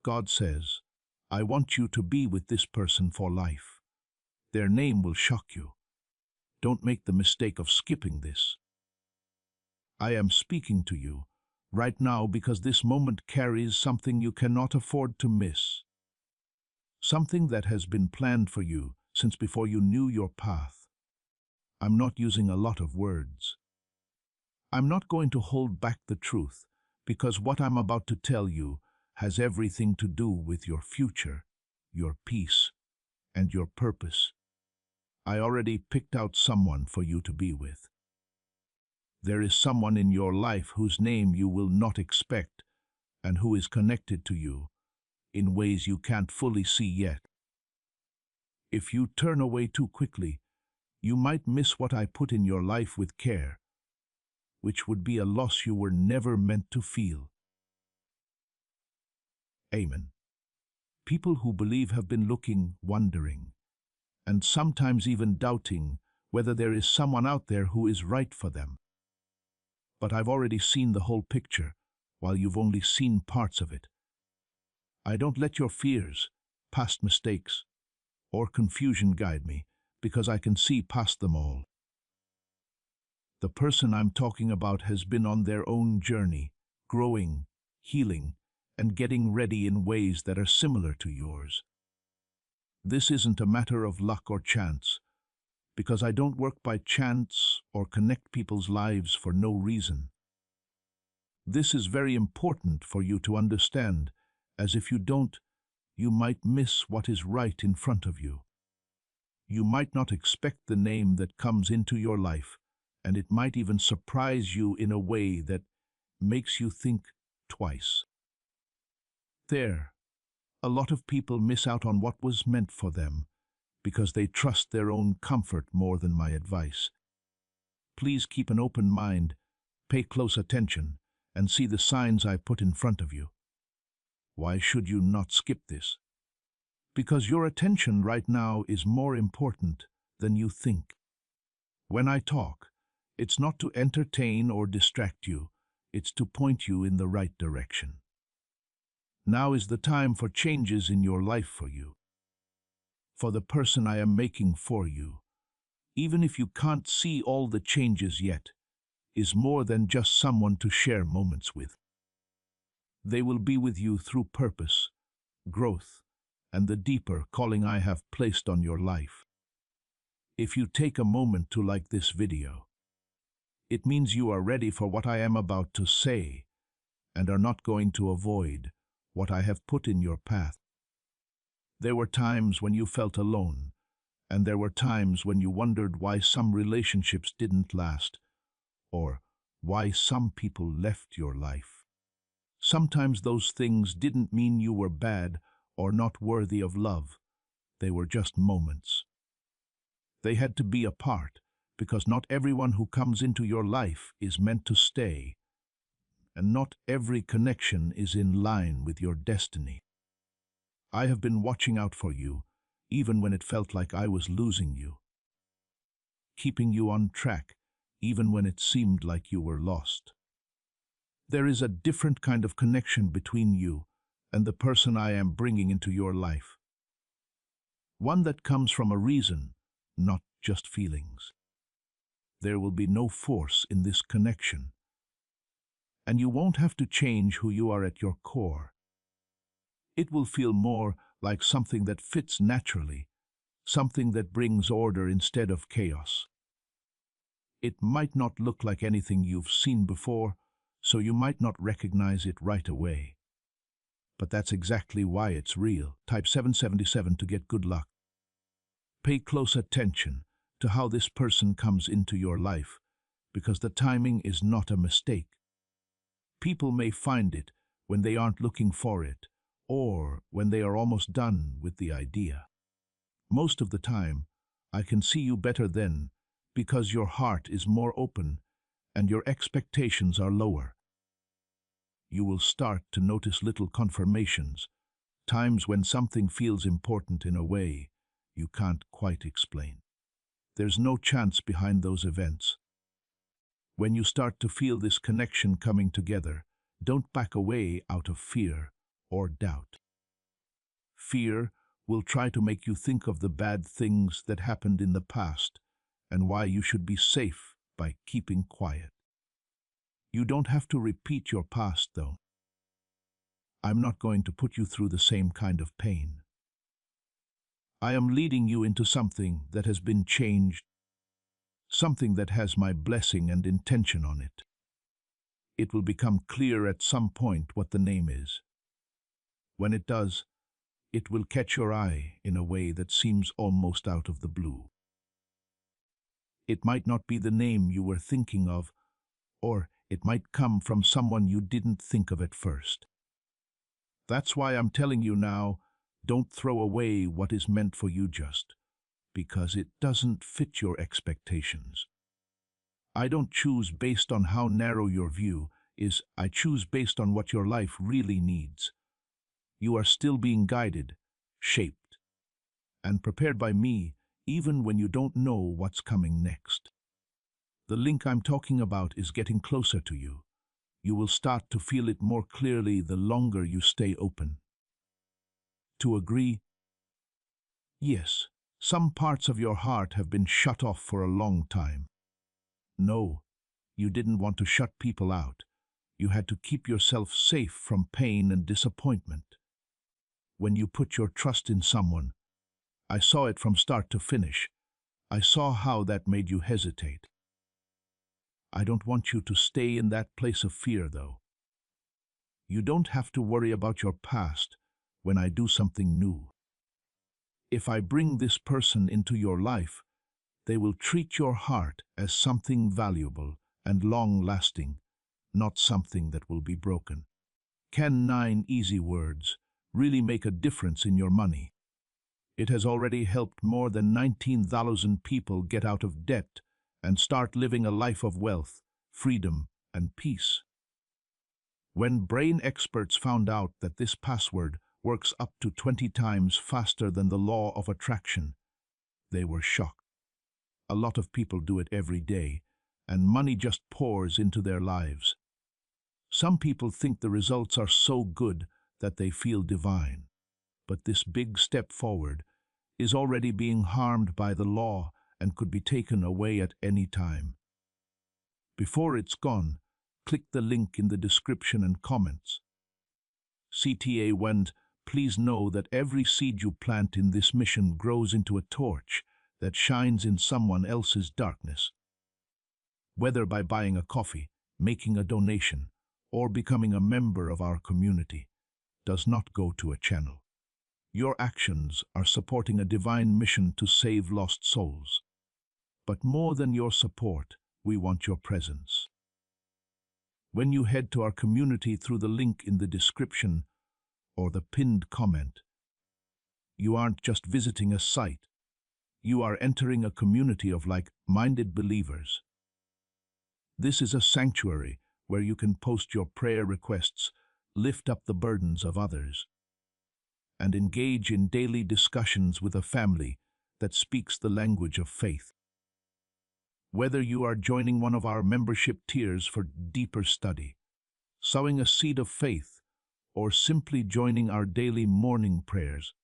God says, I want you to be with this person for life. Their name will shock you. Don't make the mistake of skipping this. I am speaking to you right now because this moment carries something you cannot afford to miss. Something that has been planned for you since before you knew your path. I'm not using a lot of words. I'm not going to hold back the truth because what I'm about to tell you has everything to do with your future, your peace, and your purpose. I already picked out someone for you to be with. There is someone in your life whose name you will not expect and who is connected to you in ways you can't fully see yet. If you turn away too quickly, you might miss what I put in your life with care, which would be a loss you were never meant to feel. Amen. People who believe have been looking, wondering, and sometimes even doubting whether there is someone out there who is right for them. But I've already seen the whole picture, while you've only seen parts of it. I don't let your fears, past mistakes, or confusion guide me, because I can see past them all. The person I'm talking about has been on their own journey, growing, healing, and getting ready in ways that are similar to yours. This isn't a matter of luck or chance, because I don't work by chance or connect people's lives for no reason. This is very important for you to understand, as if you don't, you might miss what is right in front of you. You might not expect the name that comes into your life, and it might even surprise you in a way that makes you think twice. A lot of people miss out on what was meant for them because they trust their own comfort more than my advice. Please keep an open mind, pay close attention, and see the signs I put in front of you. Why should you not skip this? Because your attention right now is more important than you think. When I talk, it's not to entertain or distract you, it's to point you in the right direction. Now is the time for changes in your life for you, for the person I am making for you, even if you can't see all the changes yet, is more than just someone to share moments with. They will be with you through purpose, growth, and the deeper calling I have placed on your life. If you take a moment to like this video, it means you are ready for what I am about to say and are not going to avoid what I have put in your path. There were times when you felt alone, and there were times when you wondered why some relationships didn't last, or why some people left your life. Sometimes those things didn't mean you were bad or not worthy of love. They were just moments. They had to be apart, because not everyone who comes into your life is meant to stay, and not every connection is in line with your destiny. I have been watching out for you, even when it felt like I was losing you, keeping you on track, even when it seemed like you were lost. There is a different kind of connection between you and the person I am bringing into your life. One that comes from a reason, not just feelings. There will be no force in this connection, and you won't have to change who you are at your core. It will feel more like something that fits naturally, something that brings order instead of chaos. It might not look like anything you've seen before, so you might not recognize it right away. But that's exactly why it's real. Type 777 to get good luck. Pay close attention to how this person comes into your life, because the timing is not a mistake. People may find it when they aren't looking for it, or when they are almost done with the idea. Most of the time, I can see you better then, because your heart is more open and your expectations are lower. You will start to notice little confirmations, times when something feels important in a way you can't quite explain. There's no chance behind those events. When you start to feel this connection coming together, don't back away out of fear or doubt. fear will try to make you think of the bad things that happened in the past and why you should be safe by keeping quiet. You don't have to repeat your past, though. I'm not going to put you through the same kind of pain. I am leading you into something that has been changed, something that has my blessing and intention on it. It will become clear at some point what the name is. When it does, it will catch your eye in a way that seems almost out of the blue. It might not be the name you were thinking of, or it might come from someone you didn't think of at first. That's why I'm telling you now, don't throw away what is meant for you just because it doesn't fit your expectations. I don't choose based on how narrow your view is. I choose based on what your life really needs. You are still being guided, shaped, and prepared by me, even when you don't know what's coming next. The link I'm talking about is getting closer to you. You will start to feel it more clearly the longer you stay open. To agree? Yes, some parts of your heart have been shut off for a long time. No, you didn't want to shut people out. You had to keep yourself safe from pain and disappointment. When you put your trust in someone, I saw it from start to finish. I saw how that made you hesitate. I don't want you to stay in that place of fear, though. You don't have to worry about your past when I do something new. If I bring this person into your life, they will treat your heart as something valuable and long-lasting, not something that will be broken. Can 9 easy words really make a difference in your money? It has already helped more than 19,000 people get out of debt and start living a life of wealth, freedom, and peace. When brain experts found out that this password works up to 20 times faster than the law of attraction, they were shocked. A lot of people do it every day, and money just pours into their lives. Some people think the results are so good that they feel divine, but this big step forward is already being harmed by the law and could be taken away at any time. Before it's gone, click the link in the description and comments. CTA went, please know that every seed you plant in this mission grows into a torch that shines in someone else's darkness. Whether by buying a coffee, making a donation, or becoming a member of our community, does not go to a channel. Your actions are supporting a divine mission to save lost souls. But more than your support, we want your presence. When you head to our community through the link in the description or the pinned comment, you aren't just visiting a site. You are entering a community of like-minded believers. This is a sanctuary where you can post your prayer requests, lift up the burdens of others, and engage in daily discussions with a family that speaks the language of faith. Whether you are joining one of our membership tiers for deeper study, sowing a seed of faith, or simply joining our daily morning prayers,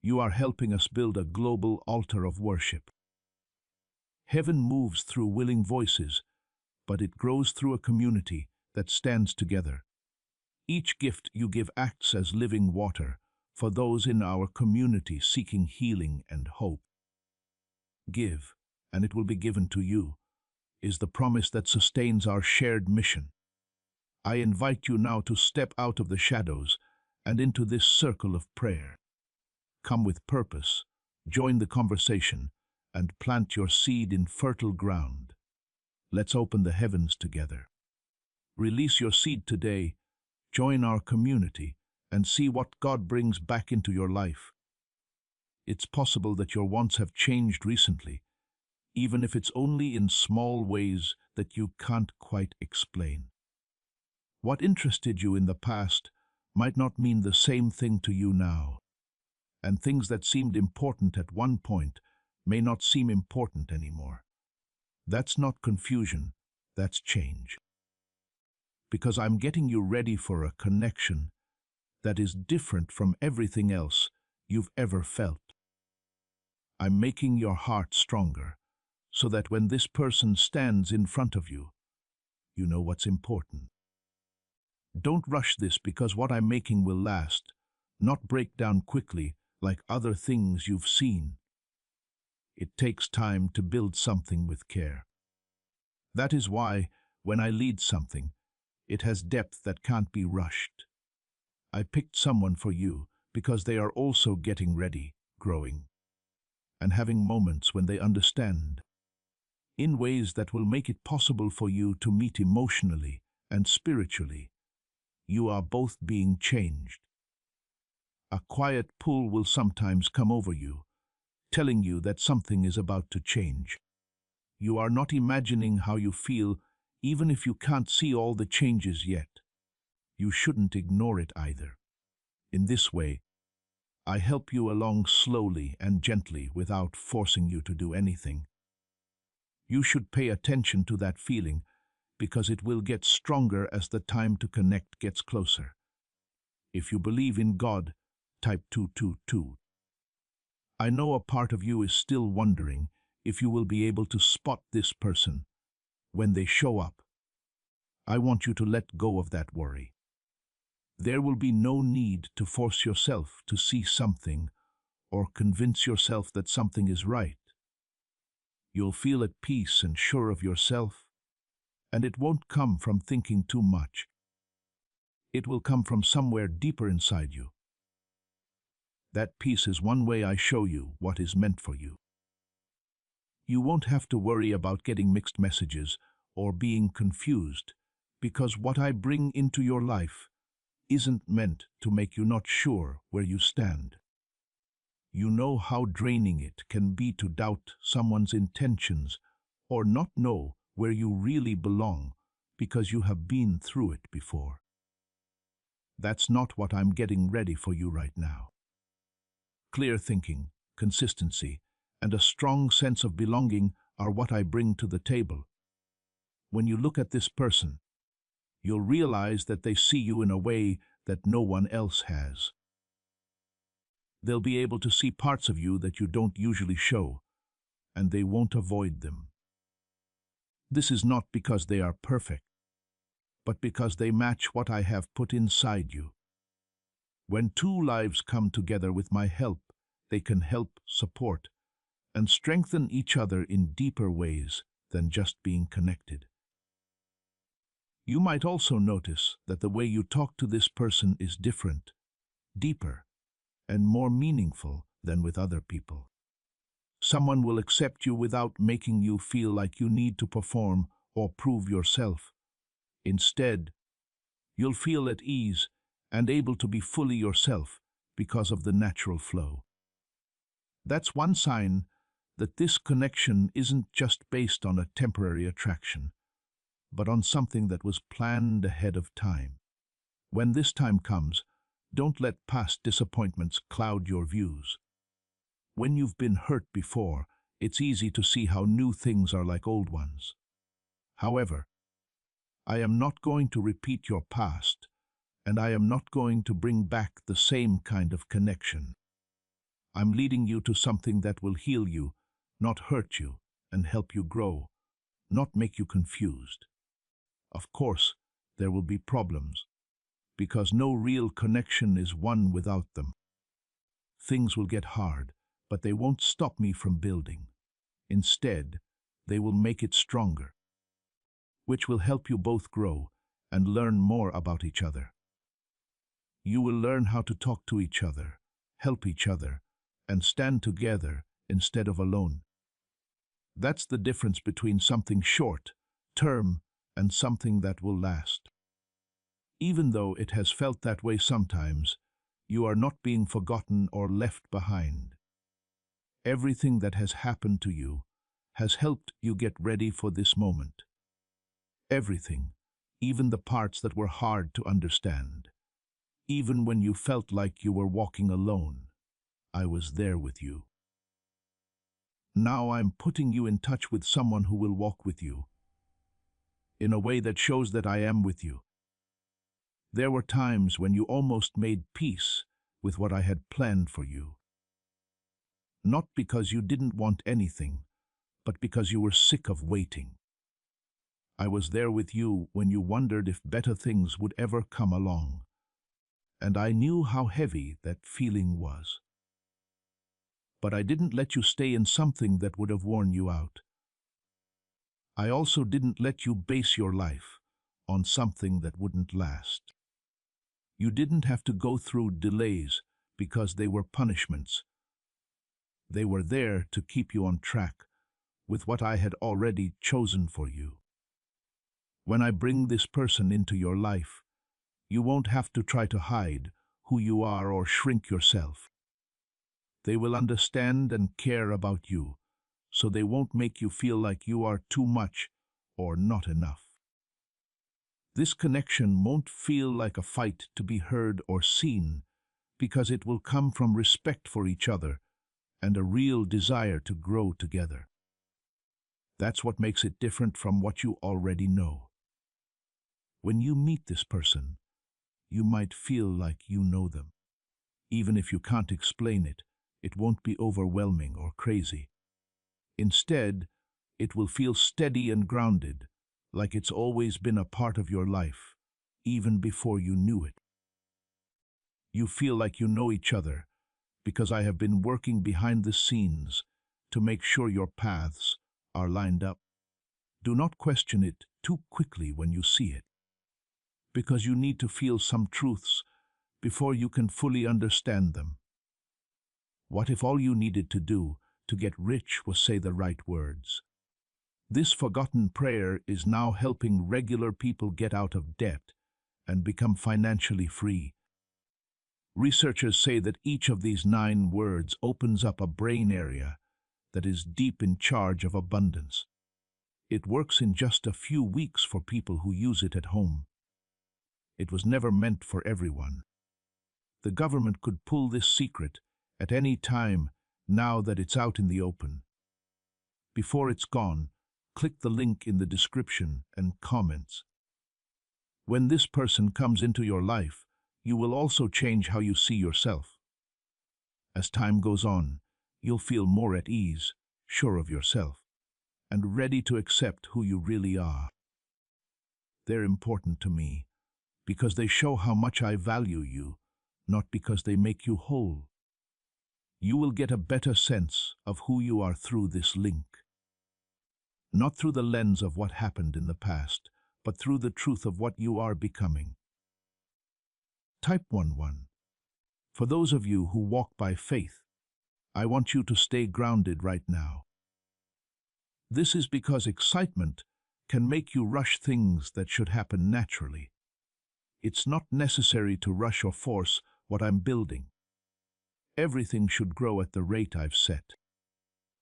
you are helping us build a global altar of worship. Heaven moves through willing voices, but it grows through a community that stands together. Each gift you give acts as living water for those in our community seeking healing and hope. Give, and it will be given to you, is the promise that sustains our shared mission. I invite you now to step out of the shadows and into this circle of prayer. Come with purpose, join the conversation, and plant your seed in fertile ground. Let's open the heavens together. Release your seed today, join our community, and see what God brings back into your life. It's possible that your wants have changed recently, even if it's only in small ways that you can't quite explain. What interested you in the past might not mean the same thing to you now, and things that seemed important at one point may not seem important anymore. That's not confusion, that's change. Because I'm getting you ready for a connection that is different from everything else you've ever felt. I'm making your heart stronger, so that when this person stands in front of you, you know what's important. Don't rush this, because what I'm making will last, not break down quickly like other things you've seen. It takes time to build something with care. That is why, when I lead something, it has depth that can't be rushed. I picked someone for you because they are also getting ready, growing, and having moments when they understand, in ways that will make it possible for you to meet emotionally and spiritually. You are both being changed. A quiet pull will sometimes come over you, telling you that something is about to change. You are not imagining how you feel, even if you can't see all the changes yet. You shouldn't ignore it either. In this way, I help you along slowly and gently without forcing you to do anything. You should pay attention to that feeling, because it will get stronger as the time to connect gets closer. If you believe in God, type 222. I know a part of you is still wondering if you will be able to spot this person when they show up. I want you to let go of that worry. There will be no need to force yourself to see something or convince yourself that something is right. You'll feel at peace and sure of yourself, and it won't come from thinking too much. It will come from somewhere deeper inside you. That peace is one way I show you what is meant for you. You won't have to worry about getting mixed messages or being confused, because what I bring into your life isn't meant to make you not sure where you stand. You know how draining it can be to doubt someone's intentions or not know where you really belong because you have been through it before. That's not what I'm getting ready for you right now. Clear thinking, consistency, and a strong sense of belonging are what I bring to the table. When you look at this person, you'll realize that they see you in a way that no one else has. They'll be able to see parts of you that you don't usually show, and they won't avoid them. This is not because they are perfect, but because they match what I have put inside you. When two lives come together with my help, they can help, support, and strengthen each other in deeper ways than just being connected. You might also notice that the way you talk to this person is different, deeper, and more meaningful than with other people. Someone will accept you without making you feel like you need to perform or prove yourself. Instead, you'll feel at ease and able to be fully yourself because of the natural flow. That's one sign that this connection isn't just based on a temporary attraction, but on something that was planned ahead of time. When this time comes, don't let past disappointments cloud your views. When you've been hurt before, it's easy to see how new things are like old ones. However, I am not going to repeat your past, and I am not going to bring back the same kind of connection. I'm leading you to something that will heal you, not hurt you, and help you grow, not make you confused. Of course, there will be problems, because no real connection is one without them. Things will get hard, but they won't stop me from building. Instead, they will make it stronger, which will help you both grow and learn more about each other. You will learn how to talk to each other, help each other, and stand together instead of alone. That's the difference between something short-term and something that will last. Even though it has felt that way sometimes, you are not being forgotten or left behind. Everything that has happened to you has helped you get ready for this moment. Everything, even the parts that were hard to understand. Even when you felt like you were walking alone, I was there with you. Now I'm putting you in touch with someone who will walk with you, in a way that shows that I am with you. There were times when you almost made peace with what I had planned for you. Not because you didn't want anything, but because you were sick of waiting. I was there with you when you wondered if better things would ever come along, and I knew how heavy that feeling was. But I didn't let you stay in something that would have worn you out. I also didn't let you base your life on something that wouldn't last. You didn't have to go through delays because they were punishments. They were there to keep you on track with what I had already chosen for you. When I bring this person into your life, you won't have to try to hide who you are or shrink yourself. They will understand and care about you, so they won't make you feel like you are too much or not enough. This connection won't feel like a fight to be heard or seen, because it will come from respect for each other and a real desire to grow together. That's what makes it different from what you already know. When you meet this person, you might feel like you know them. Even if you can't explain it, it won't be overwhelming or crazy. Instead, it will feel steady and grounded, like it's always been a part of your life, even before you knew it. You feel like you know each other because I have been working behind the scenes to make sure your paths are lined up. Do not question it too quickly when you see it, because you need to feel some truths before you can fully understand them. What if all you needed to do to get rich was say the right words? This forgotten prayer is now helping regular people get out of debt and become financially free. Researchers say that each of these 9 words opens up a brain area that is deep in charge of abundance. It works in just a few weeks for people who use it at home. It was never meant for everyone. The government could pull this secret at any time now that it's out in the open. Before it's gone, click the link in the description and comments. When this person comes into your life, you will also change how you see yourself. As time goes on, you'll feel more at ease, sure of yourself, and ready to accept who you really are. They're important to me because they show how much I value you, not because they make you whole. You will get a better sense of who you are through this link. Not through the lens of what happened in the past, but through the truth of what you are becoming. Type 11. For those of you who walk by faith, I want you to stay grounded right now. This is because excitement can make you rush things that should happen naturally. It's not necessary to rush or force what I'm building. Everything should grow at the rate I've set.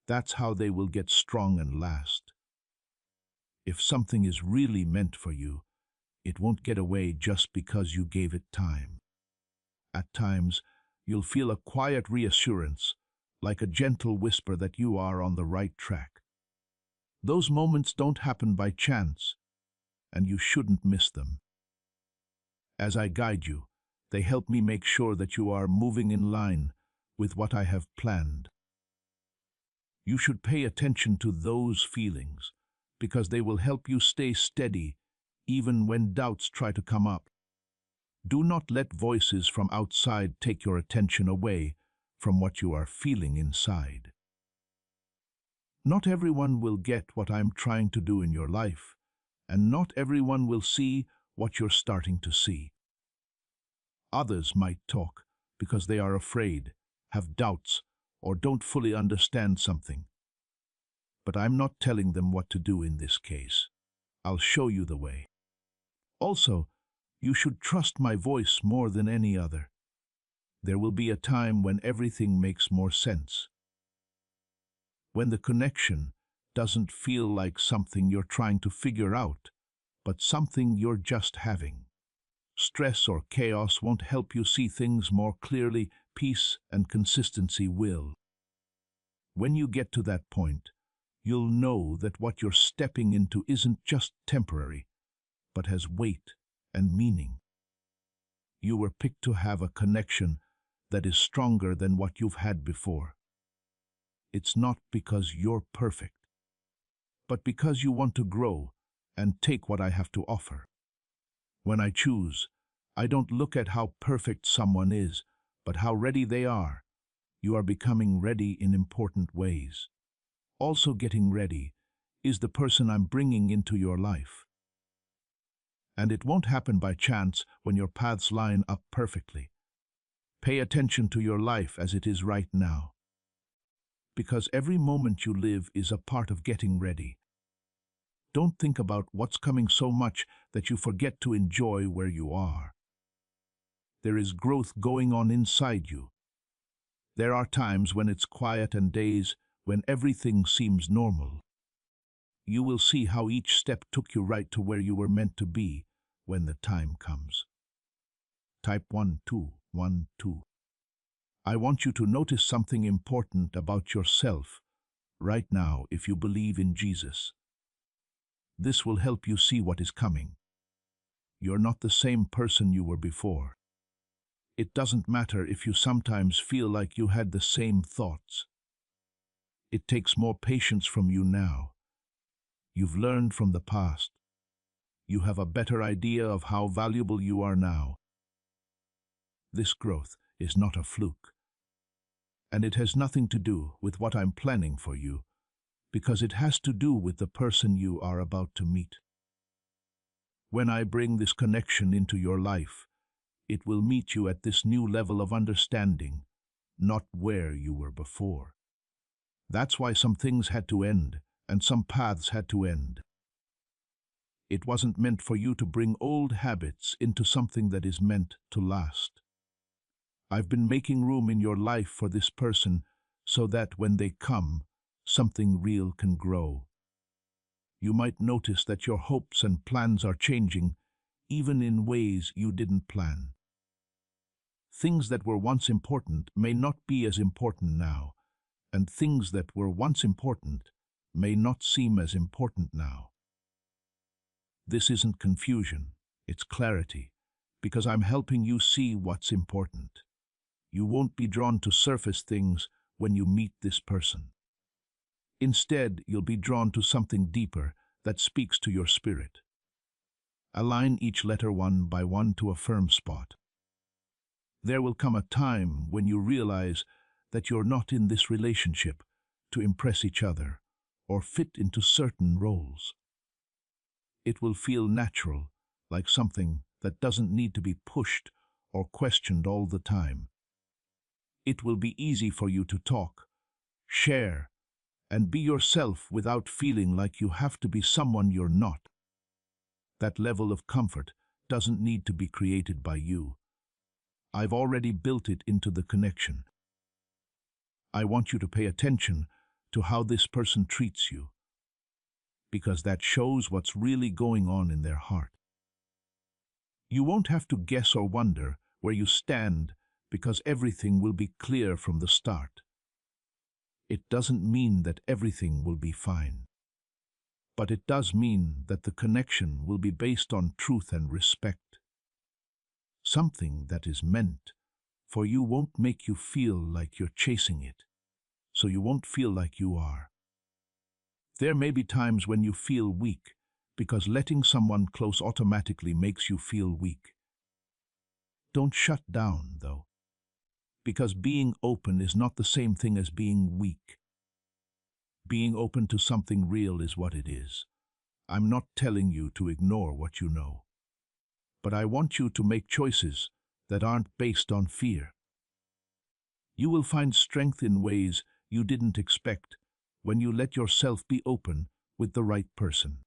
That's how they will get strong and last. If something is really meant for you, it won't get away just because you gave it time. At times, you'll feel a quiet reassurance, like a gentle whisper that you are on the right track. Those moments don't happen by chance, and you shouldn't miss them. As I guide you, they help me make sure that you are moving in line with what I have planned. You should pay attention to those feelings, because they will help you stay steady even when doubts try to come up. Do not let voices from outside take your attention away from what you are feeling inside. Not everyone will get what I'm trying to do in your life, and not everyone will see what you're starting to see. Others might talk because they are afraid, have doubts, or don't fully understand something. But I'm not telling them what to do in this case. I'll show you the way. Also, you should trust my voice more than any other. There will be a time when everything makes more sense. When the connection doesn't feel like something you're trying to figure out, but something you're just having. Stress or chaos won't help you see things more clearly. Peace and consistency will. When you get to that point, you'll know that what you're stepping into isn't just temporary, but has weight and meaning. You were picked to have a connection that is stronger than what you've had before. it's not because you're perfect, but because you want to grow and take what I have to offer. When I choose, I don't look at how perfect someone is, but how ready they are. You are becoming ready in important ways. Also getting ready is the person I'm bringing into your life. And it won't happen by chance when your paths line up perfectly. Pay attention to your life as it is right now, because every moment you live is a part of getting ready. Don't think about what's coming so much that you forget to enjoy where you are. There is growth going on inside you. There are times when it's quiet and days when everything seems normal. You will see how each step took you right to where you were meant to be when the time comes. Type 1, 2, 1, 2. I want you to notice something important about yourself right now if you believe in Jesus. This will help you see what is coming. You're not the same person you were before. It doesn't matter if you sometimes feel like you had the same thoughts. It takes more patience from you now. You've learned from the past. You have a better idea of how valuable you are now. This growth is not a fluke. And it has nothing to do with what I'm planning for you, because it has to do with the person you are about to meet. When I bring this connection into your life, it will meet you at this new level of understanding, not where you were before. That's why some things had to end, and some paths had to end. It wasn't meant for you to bring old habits into something that is meant to last. I've been making room in your life for this person so that when they come, something real can grow. You might notice that your hopes and plans are changing, even in ways you didn't plan. Things that were once important may not be as important now, and things that were once important may not seem as important now. This isn't confusion, it's clarity, because I'm helping you see what's important. You won't be drawn to surface things when you meet this person. Instead, you'll be drawn to something deeper that speaks to your spirit. Align each letter one by one to a firm spot. There will come a time when you realize that you're not in this relationship to impress each other or fit into certain roles. It will feel natural, like something that doesn't need to be pushed or questioned all the time. It will be easy for you to talk, share, and be yourself without feeling like you have to be someone you're not. That level of comfort doesn't need to be created by you. I've already built it into the connection. I want you to pay attention to how this person treats you, because that shows what's really going on in their heart. You won't have to guess or wonder where you stand, because everything will be clear from the start. It doesn't mean that everything will be fine, but it does mean that the connection will be based on truth and respect. Something that is meant for you won't make you feel like you're chasing it, so you won't feel like you are. There may be times when you feel weak, because letting someone close automatically makes you feel weak. Don't shut down, though, because being open is not the same thing as being weak. Being open to something real is what it is. I'm not telling you to ignore what you know, but I want you to make choices that aren't based on fear. You will find strength in ways you didn't expect when you let yourself be open with the right person.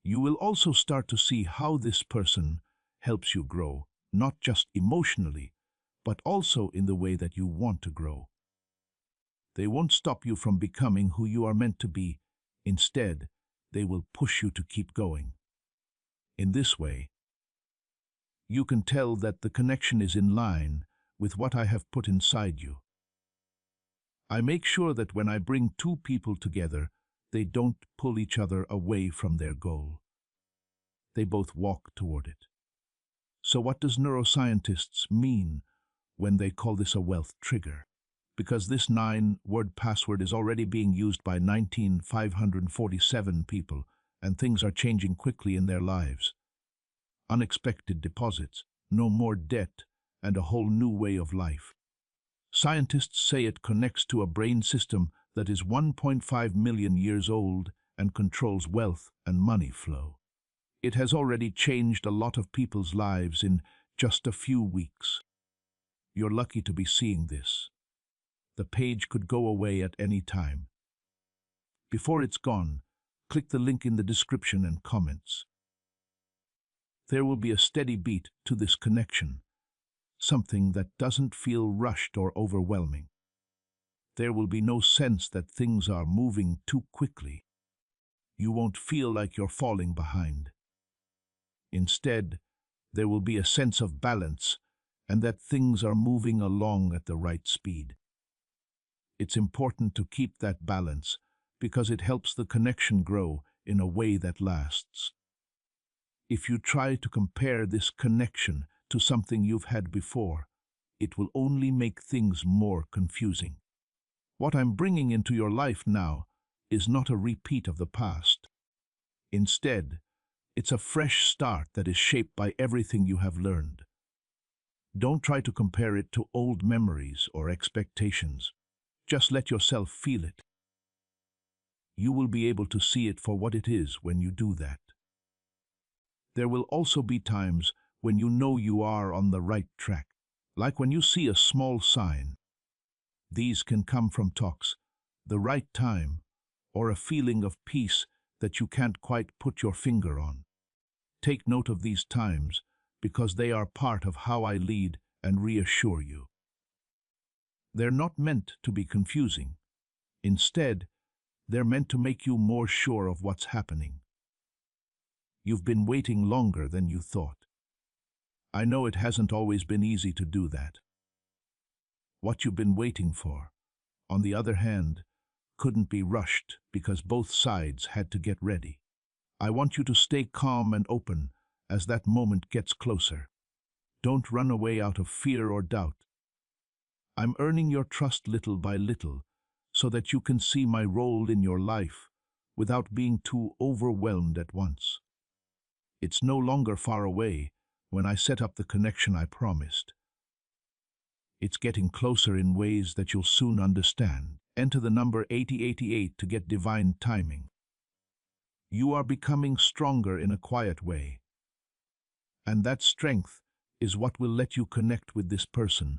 You will also start to see how this person helps you grow, not just emotionally, but also in the way that you want to grow. They won't stop you from becoming who you are meant to be. Instead, they will push you to keep going. In this way, you can tell that the connection is in line with what I have put inside you. I make sure that when I bring two people together, they don't pull each other away from their goal. They both walk toward it. So what does neuroscientists mean when they call this a wealth trigger? because this 9-word password is already being used by 19,547 people, and things are changing quickly in their lives. Unexpected deposits, no more debt, and a whole new way of life. Scientists say it connects to a brain system that is 1.5 million years old and controls wealth and money flow. It has already changed a lot of people's lives in just a few weeks. You're lucky to be seeing this. The page could go away at any time. Before it's gone, click the link in the description and comments. There will be a steady beat to this connection, something that doesn't feel rushed or overwhelming. There will be no sense that things are moving too quickly. You won't feel like you're falling behind. Instead, there will be a sense of balance and that things are moving along at the right speed. It's important to keep that balance because it helps the connection grow in a way that lasts. If you try to compare this connection to something you've had before, it will only make things more confusing. What I'm bringing into your life now is not a repeat of the past. Instead, it's a fresh start that is shaped by everything you have learned. Don't try to compare it to old memories or expectations. Just let yourself feel it. You will be able to see it for what it is when you do that. There will also be times when you know you are on the right track, like when you see a small sign. These can come from talks, the right time, or a feeling of peace that you can't quite put your finger on. Take note of these times because they are part of how I lead and reassure you. They're not meant to be confusing. Instead, they're meant to make you more sure of what's happening. You've been waiting longer than you thought. I know it hasn't always been easy to do that. What you've been waiting for, on the other hand, couldn't be rushed because both sides had to get ready. I want you to stay calm and open as that moment gets closer. Don't run away out of fear or doubt. I'm earning your trust little by little so that you can see my role in your life without being too overwhelmed at once. It's no longer far away when I set up the connection I promised. It's getting closer in ways that you'll soon understand. Enter the number 8088 to get divine timing. You are becoming stronger in a quiet way. And that strength is what will let you connect with this person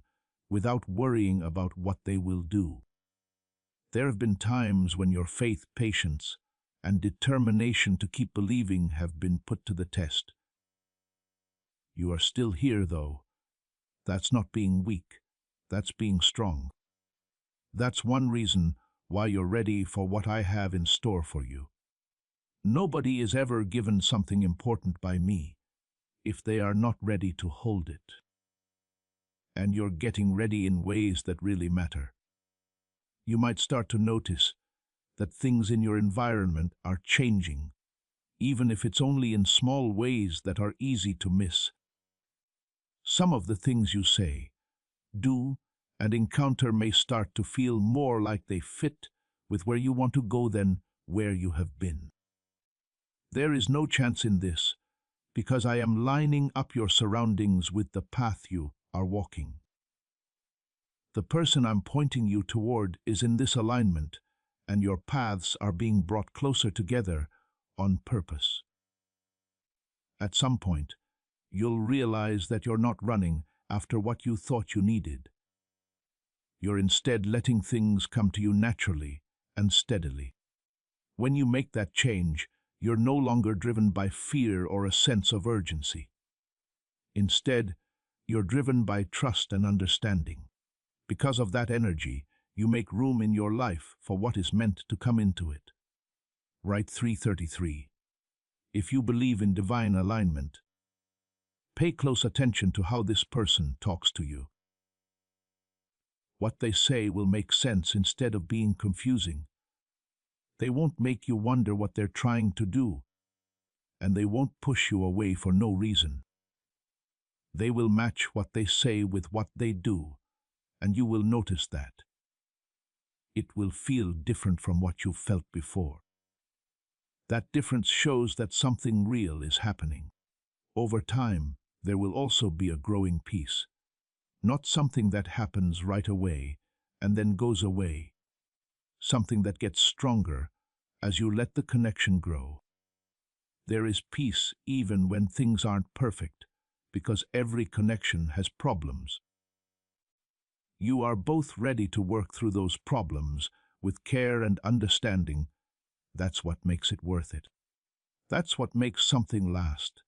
without worrying about what they will do. There have been times when your faith, patience, and determination to keep believing have been put to the test. You are still here, though. That's not being weak. That's being strong. That's one reason why you're ready for what I have in store for you. Nobody is ever given something important by me if they are not ready to hold it. And you're getting ready in ways that really matter. You might start to notice that things in your environment are changing, even if it's only in small ways that are easy to miss. Some of the things you say, do, and encounter may start to feel more like they fit with where you want to go than where you have been. There is no chance in this, because I am lining up your surroundings with the path you are walking. The person I'm pointing you toward is in this alignment, and your paths are being brought closer together on purpose. At some point, you'll realize that you're not running after what you thought you needed. You're instead letting things come to you naturally and steadily. When you make that change, you're no longer driven by fear or a sense of urgency. Instead, you're driven by trust and understanding. Because of that energy, you make room in your life for what is meant to come into it. Write 333. If you believe in divine alignment, pay close attention to how this person talks to you. What they say will make sense instead of being confusing. They won't make you wonder what they're trying to do, and they won't push you away for no reason. They will match what they say with what they do, and you will notice that. it will feel different from what you felt before. That difference shows that something real is happening. Over time, there will also be a growing peace, not something that happens right away and then goes away, something that gets stronger as you let the connection grow. There is peace even when things aren't perfect, because every connection has problems. You are both ready to work through those problems with care and understanding. That's what makes it worth it. That's what makes something last.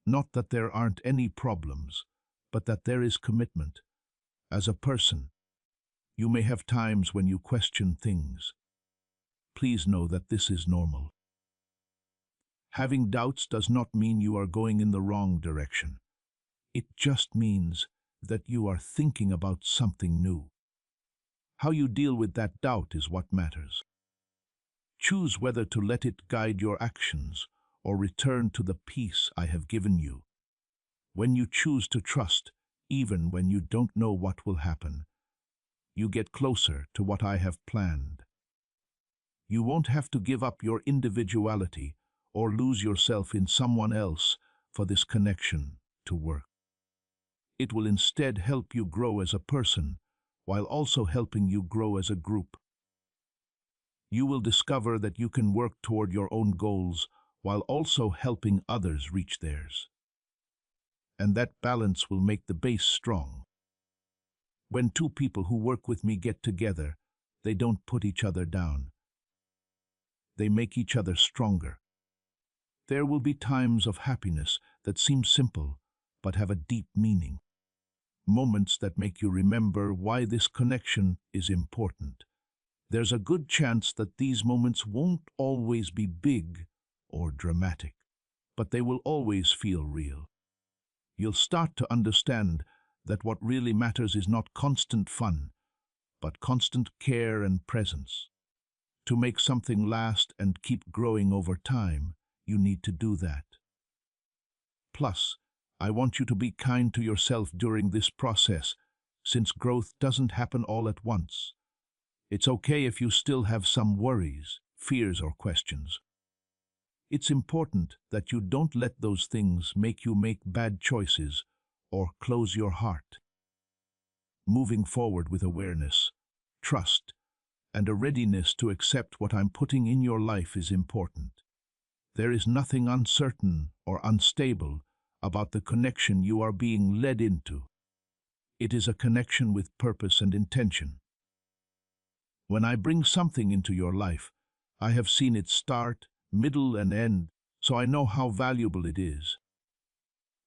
Not that there aren't any problems, but that there is commitment. As a person, you may have times when you question things. Please know that this is normal. Having doubts does not mean you are going in the wrong direction. It just means that you are thinking about something new. How you deal with that doubt is what matters. Choose whether to let it guide your actions or return to the peace I have given you. When you choose to trust, even when you don't know what will happen, you get closer to what I have planned. You won't have to give up your individuality or lose yourself in someone else for this connection to work. It will instead help you grow as a person, while also helping you grow as a group. You will discover that you can work toward your own goals while also helping others reach theirs. And that balance will make the base strong. When two people who work with me get together, they don't put each other down. They make each other stronger. There will be times of happiness that seem simple, but have a deep meaning. Moments that make you remember why this connection is important. There's a good chance that these moments won't always be big or dramatic, but they will always feel real. You'll start to understand that what really matters is not constant fun, but constant care and presence. To make something last and keep growing over time, you need to do that. Plus, I want you to be kind to yourself during this process, since growth doesn't happen all at once. It's okay if you still have some worries, fears, or questions. It's important that you don't let those things make you make bad choices or close your heart. Moving forward with awareness, trust, and a readiness to accept what I'm putting in your life is important. There is nothing uncertain or unstable about the connection you are being led into. It is a connection with purpose and intention. When I bring something into your life, I have seen its start, middle, and end, so I know how valuable it is.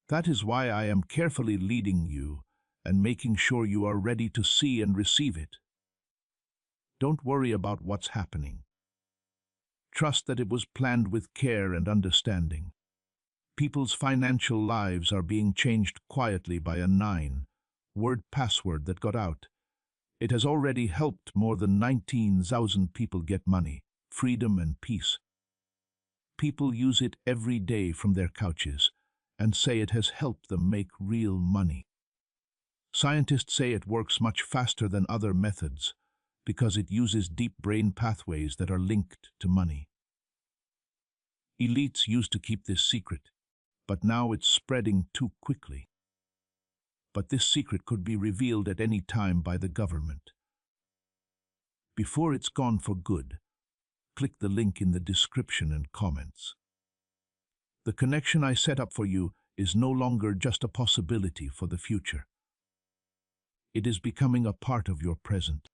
That is why I am carefully leading you and making sure you are ready to see and receive it. Don't worry about what's happening. Trust that it was planned with care and understanding. People's financial lives are being changed quietly by a 9-word password that got out. It has already helped more than 19,000 people get money, freedom, and peace. People use it every day from their couches and say it has helped them make real money. Scientists say it works much faster than other methods because it uses deep brain pathways that are linked to money. Elites used to keep this secret, but now it's spreading too quickly. But this secret could be revealed at any time by the government. Before it's gone for good, click the link in the description and comments. The connection I set up for you is no longer just a possibility for the future. It is becoming a part of your present.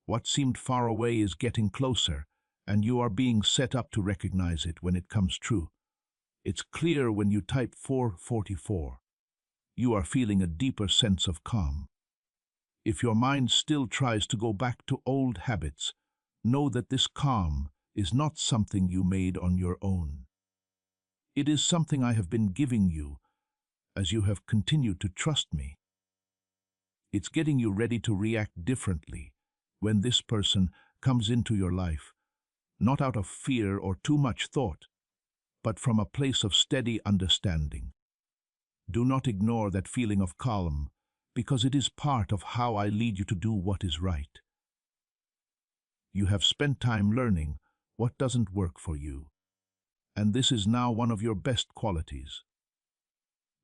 What seemed far away is getting closer, and you are being set up to recognize it when it comes true. It's clear when you type 444. You are feeling a deeper sense of calm. If your mind still tries to go back to old habits, know that this calm is not something you made on your own. It is something I have been giving you as you have continued to trust me. It's getting you ready to react differently when this person comes into your life, not out of fear or too much thought, but from a place of steady understanding. Do not ignore that feeling of calm, because it is part of how I lead you to do what is right. You have spent time learning what doesn't work for you, and this is now one of your best qualities.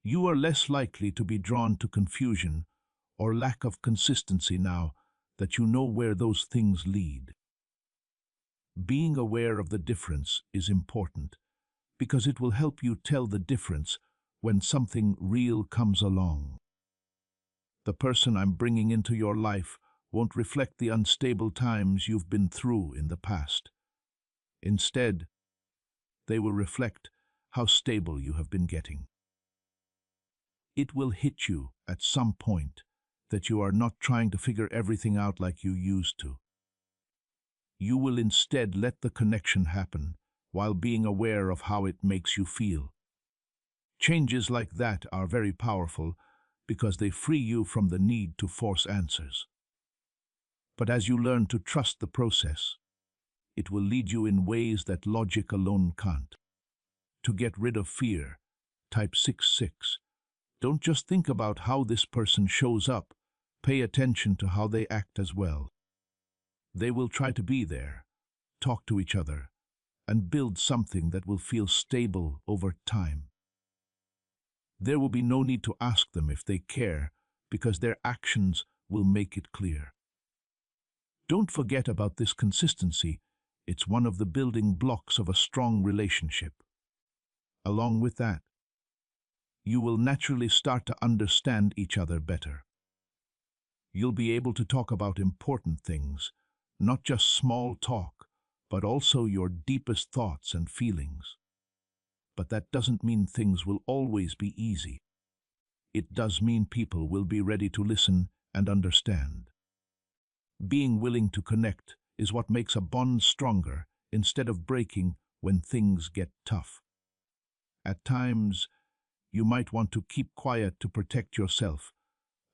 You are less likely to be drawn to confusion or lack of consistency now that you know where those things lead. Being aware of the difference is important because it will help you tell the difference when something real comes along. The person I'm bringing into your life won't reflect the unstable times you've been through in the past. Instead, they will reflect how stable you have been getting. It will hit you at some point that you are not trying to figure everything out like you used to. You will instead let the connection happen while being aware of how it makes you feel. Changes like that are very powerful because they free you from the need to force answers. But as you learn to trust the process, it will lead you in ways that logic alone can't. To get rid of fear, type 6-6. Don't just think about how this person shows up, pay attention to how they act as well. They will try to be there, talk to each other, and build something that will feel stable over time. There will be no need to ask them if they care, because their actions will make it clear. Don't forget about this consistency. It's one of the building blocks of a strong relationship. Along with that, you will naturally start to understand each other better. You'll be able to talk about important things, not just small talk, but also your deepest thoughts and feelings. But that doesn't mean things will always be easy. It does mean people will be ready to listen and understand. Being willing to connect is what makes a bond stronger instead of breaking when things get tough. At times, you might want to keep quiet to protect yourself,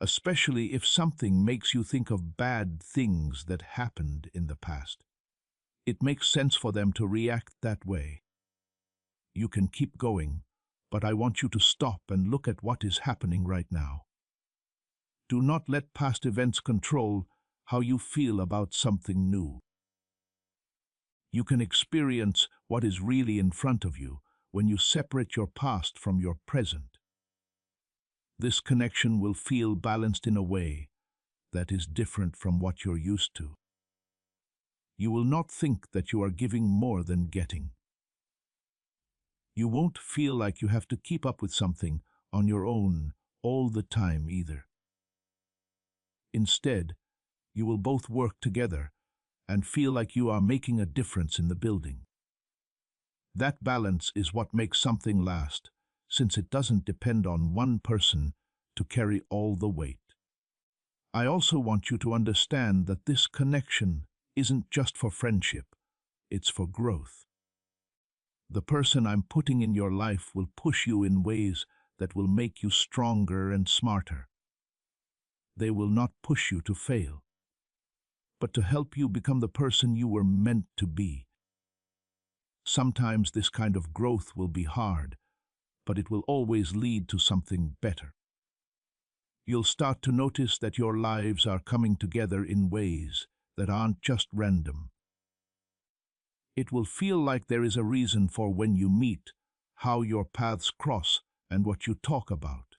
especially if something makes you think of bad things that happened in the past. It makes sense for them to react that way. You can keep going, but I want you to stop and look at what is happening right now. Do not let past events control how you feel about something new. You can experience what is really in front of you when you separate your past from your present. This connection will feel balanced in a way that is different from what you're used to. You will not think that you are giving more than getting. You won't feel like you have to keep up with something on your own all the time either. Instead, you will both work together and feel like you are making a difference in the building. That balance is what makes something last, since it doesn't depend on one person to carry all the weight. I also want you to understand that this connection isn't just for friendship, it's for growth. The person I'm putting in your life will push you in ways that will make you stronger and smarter. They will not push you to fail, but to help you become the person you were meant to be. Sometimes this kind of growth will be hard, but it will always lead to something better. You'll start to notice that your lives are coming together in ways that aren't just random. It will feel like there is a reason for when you meet, how your paths cross, and what you talk about.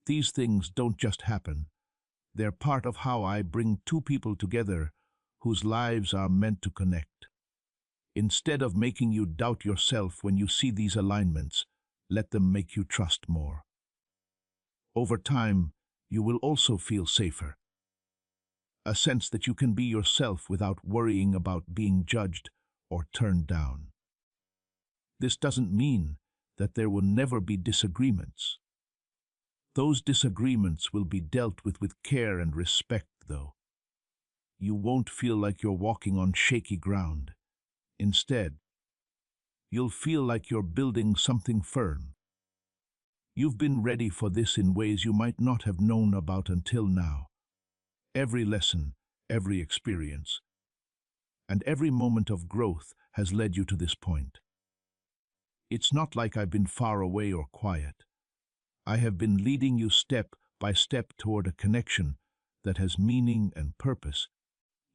These things don't just happen. They're part of how I bring two people together whose lives are meant to connect. Instead of making you doubt yourself when you see these alignments, let them make you trust more. Over time, you will also feel safer. A sense that you can be yourself without worrying about being judged or turned down. This doesn't mean that there will never be disagreements. Those disagreements will be dealt with care and respect, though. You won't feel like you're walking on shaky ground. Instead, you'll feel like you're building something firm. You've been ready for this in ways you might not have known about until now. Every lesson, every experience, and every moment of growth has led you to this point. It's not like I've been far away or quiet. I have been leading you step by step toward a connection that has meaning and purpose,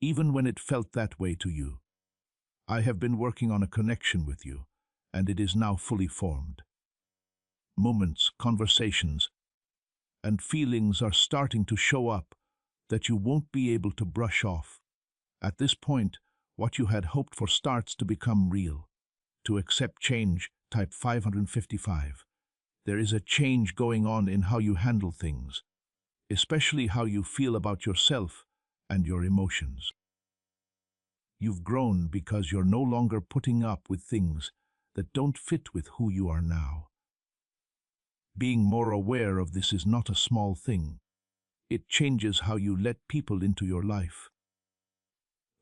even when it felt that way to you. I have been working on a connection with you, and it is now fully formed. Moments, conversations, and feelings are starting to show up that you won't be able to brush off. At this point, what you had hoped for starts to become real. To accept change, type 555. There is a change going on in how you handle things, especially how you feel about yourself and your emotions. You've grown because you're no longer putting up with things that don't fit with who you are now. Being more aware of this is not a small thing. It changes how you let people into your life.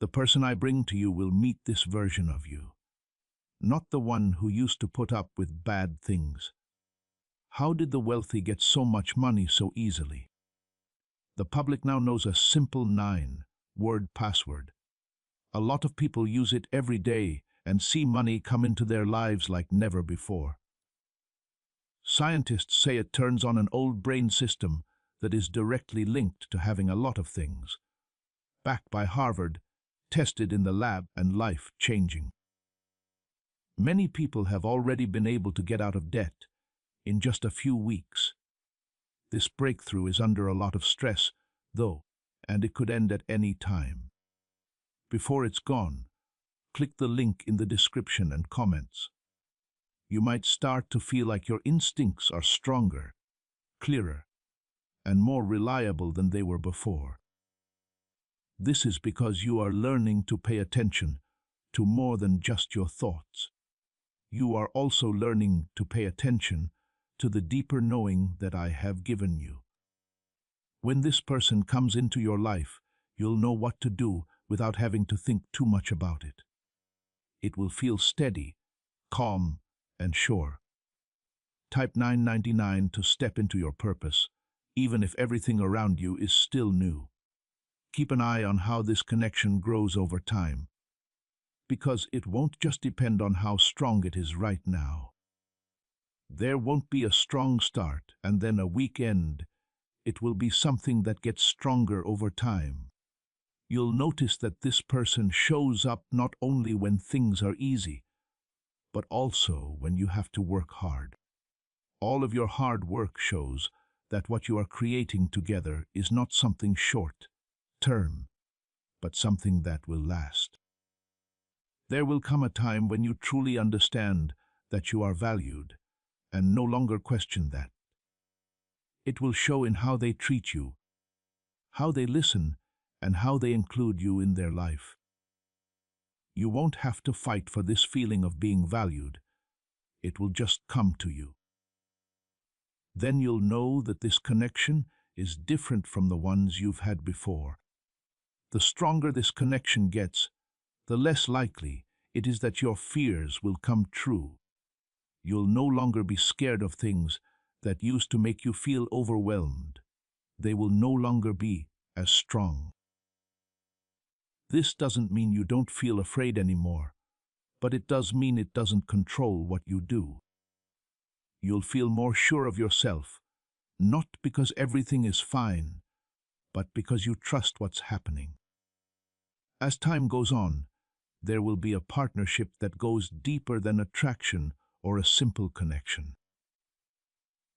The person I bring to you will meet this version of you, not the one who used to put up with bad things. How did the wealthy get so much money so easily? The public now knows a simple 9-word password. A lot of people use it every day and see money come into their lives like never before. Scientists say it turns on an old brain system that is directly linked to having a lot of things. Backed by Harvard, tested in the lab, and life-changing. Many people have already been able to get out of debt in just a few weeks. This breakthrough is under a lot of stress, though, and it could end at any time. Before it's gone, click the link in the description and comments. You might start to feel like your instincts are stronger, clearer, and more reliable than they were before. This is because you are learning to pay attention to more than just your thoughts. You are also learning to pay attention to the deeper knowing that I have given you. When this person comes into your life, you'll know what to do without having to think too much about it. It will feel steady, calm, and sure. Type 999 to step into your purpose, even if everything around you is still new. Keep an eye on how this connection grows over time, because it won't just depend on how strong it is right now. There won't be a strong start and then a weak end. It will be something that gets stronger over time. You'll notice that this person shows up not only when things are easy, but also when you have to work hard. All of your hard work shows that what you are creating together is not something short-term, but something that will last. There will come a time when you truly understand that you are valued and no longer question that. It will show in how they treat you, how they listen, and how they include you in their life. You won't have to fight for this feeling of being valued. It will just come to you. Then you'll know that this connection is different from the ones you've had before. The stronger this connection gets, the less likely it is that your fears will come true. You'll no longer be scared of things that used to make you feel overwhelmed. They will no longer be as strong. This doesn't mean you don't feel afraid anymore, but it does mean it doesn't control what you do. You'll feel more sure of yourself, not because everything is fine, but because you trust what's happening. As time goes on, there will be a partnership that goes deeper than attraction or a simple connection.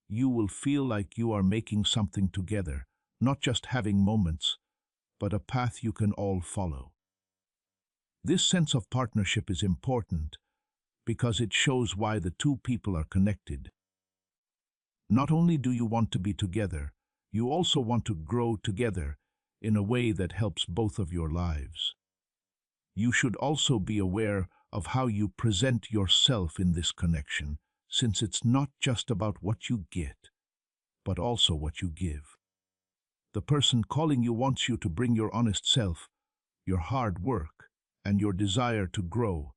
You will feel like you are making something together, not just having moments, but a path you can all follow. This sense of partnership is important because it shows why the two people are connected. Not only do you want to be together, you also want to grow together in a way that helps both of your lives. You should also be aware of how you present yourself in this connection, since it's not just about what you get, but also what you give. The person calling you wants you to bring your honest self, your hard work, and your desire to grow.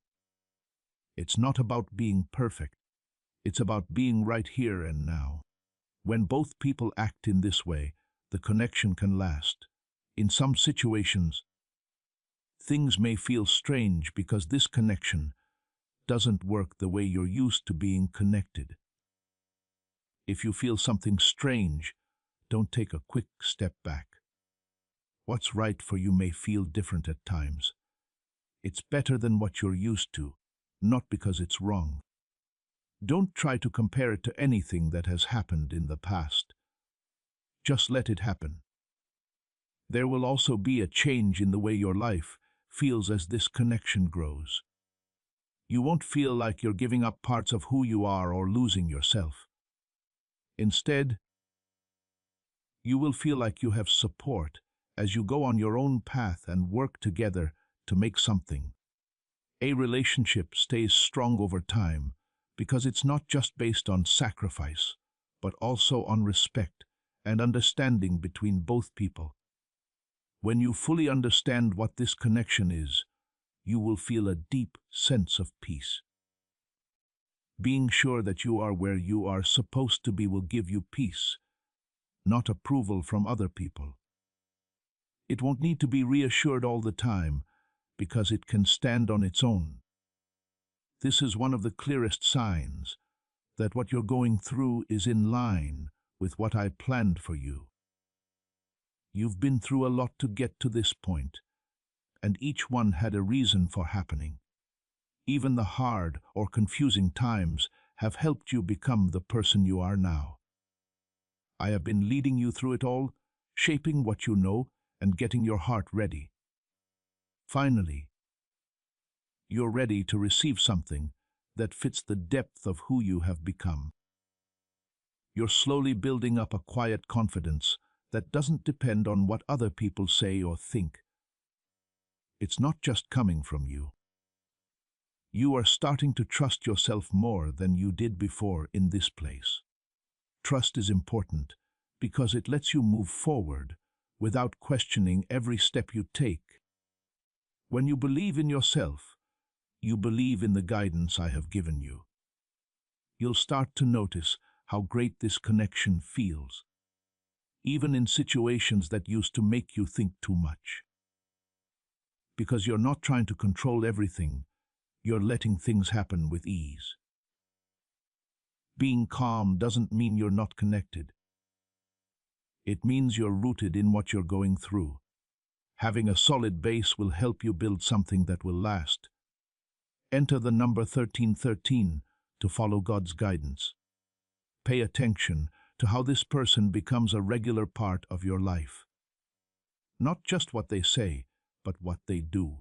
It's not about being perfect. It's about being right here and now. When both people act in this way, the connection can last. In some situations, things may feel strange because this connection doesn't work the way you're used to being connected. If you feel something strange, don't take a quick step back. What's right for you may feel different at times. It's better than what you're used to, not because it's wrong. Don't try to compare it to anything that has happened in the past. Just let it happen. There will also be a change in the way your life feels as this connection grows. You won't feel like you're giving up parts of who you are or losing yourself. Instead, you will feel like you have support as you go on your own path and work together to make something. A relationship stays strong over time because it's not just based on sacrifice, but also on respect and understanding between both people. When you fully understand what this connection is, you will feel a deep sense of peace. Being sure that you are where you are supposed to be will give you peace, not approval from other people. It won't need to be reassured all the time because it can stand on its own. This is one of the clearest signs that what you're going through is in line with what I planned for you. You've been through a lot to get to this point, and each one had a reason for happening. Even the hard or confusing times have helped you become the person you are now. I have been leading you through it all, shaping what you know and getting your heart ready. Finally, you're ready to receive something that fits the depth of who you have become. You're slowly building up a quiet confidence that doesn't depend on what other people say or think. It's not just coming from you. You are starting to trust yourself more than you did before in this place. Trust is important because it lets you move forward without questioning every step you take. When you believe in yourself, you believe in the guidance I have given you. You'll start to notice how great this connection feels, even in situations that used to make you think too much. Because you're not trying to control everything, you're letting things happen with ease. Being calm doesn't mean you're not connected. It means you're rooted in what you're going through. Having a solid base will help you build something that will last. Enter the number 1313 to follow God's guidance. Pay attention to how this person becomes a regular part of your life. Not just what they say, but what they do.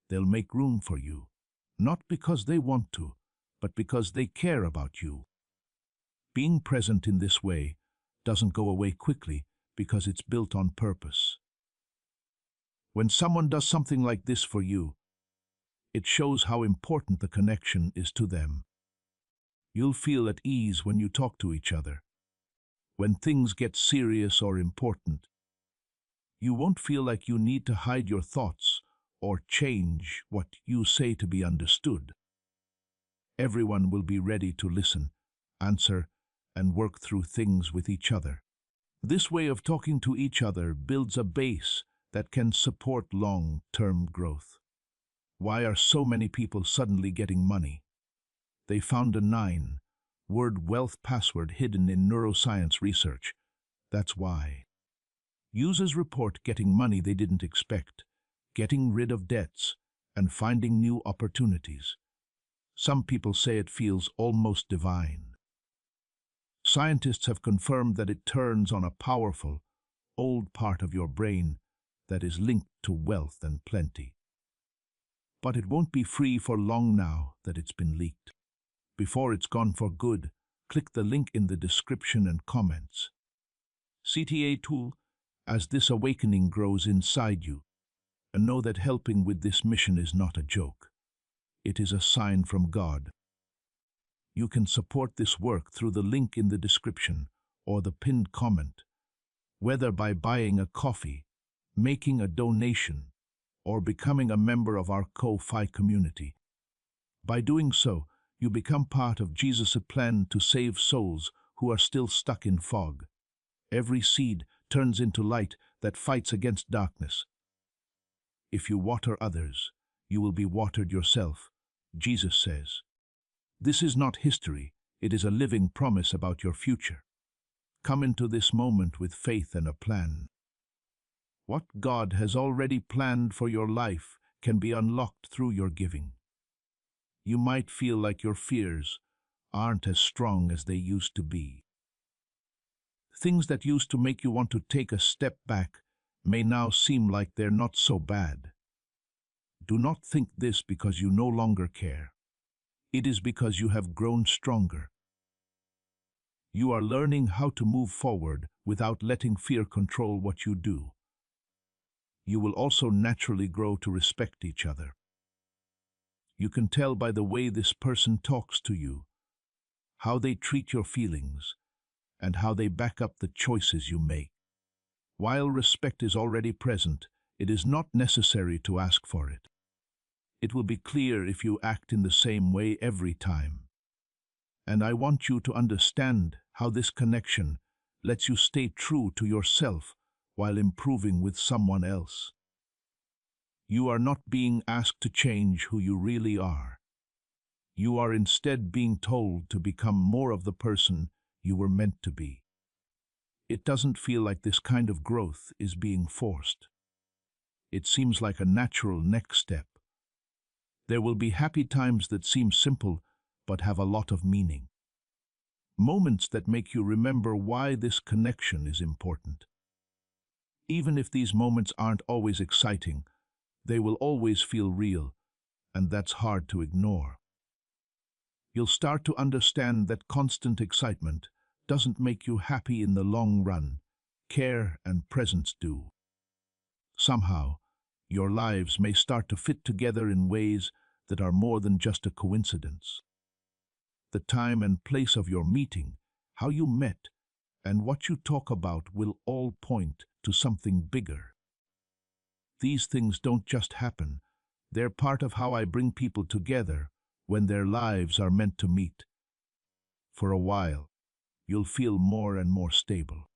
They'll make room for you, not because they want to, but because they care about you. Being present in this way doesn't go away quickly because it's built on purpose. When someone does something like this for you, it shows how important the connection is to them. You'll feel at ease when you talk to each other. When things get serious or important, you won't feel like you need to hide your thoughts or change what you say to be understood. Everyone will be ready to listen, answer, and work through things with each other. This way of talking to each other builds a base that can support long-term growth. Why are so many people suddenly getting money? They found a 9-word wealth password hidden in neuroscience research. That's why. Users report getting money they didn't expect, getting rid of debts, and finding new opportunities. Some people say it feels almost divine. Scientists have confirmed that it turns on a powerful, old part of your brain that is linked to wealth and plenty. But it won't be free for long now that it's been leaked. Before it's gone for good, click the link in the description and comments. CTA tool, as this awakening grows inside you, and know that helping with this mission is not a joke. It is a sign from God. You can support this work through the link in the description or the pinned comment, whether by buying a coffee, making a donation, or becoming a member of our Ko-Fi community. By doing so, you become part of Jesus' plan to save souls who are still stuck in fog. Every seed turns into light that fights against darkness. If you water others, you will be watered yourself, Jesus says. This is not history, it is a living promise about your future. Come into this moment with faith and a plan. What God has already planned for your life can be unlocked through your giving. You might feel like your fears aren't as strong as they used to be. Things that used to make you want to take a step back may now seem like they're not so bad. Do not think this because you no longer care. It is because you have grown stronger. You are learning how to move forward without letting fear control what you do. You will also naturally grow to respect each other. You can tell by the way this person talks to you, how they treat your feelings, and how they back up the choices you make. While respect is already present, it is not necessary to ask for it. It will be clear if you act in the same way every time. And I want you to understand how this connection lets you stay true to yourself while improving with someone else. You are not being asked to change who you really are. You are instead being told to become more of the person you were meant to be. It doesn't feel like this kind of growth is being forced. It seems like a natural next step. There will be happy times that seem simple but have a lot of meaning. Moments that make you remember why this connection is important. Even if these moments aren't always exciting, they will always feel real, and that's hard to ignore. You'll start to understand that constant excitement doesn't make you happy in the long run. Care and presence do. Somehow, your lives may start to fit together in ways that are more than just a coincidence. The time and place of your meeting, how you met, and what you talk about will all point to something bigger. These things don't just happen. They're part of how I bring people together when their lives are meant to meet. For a while, you'll feel more and more stable.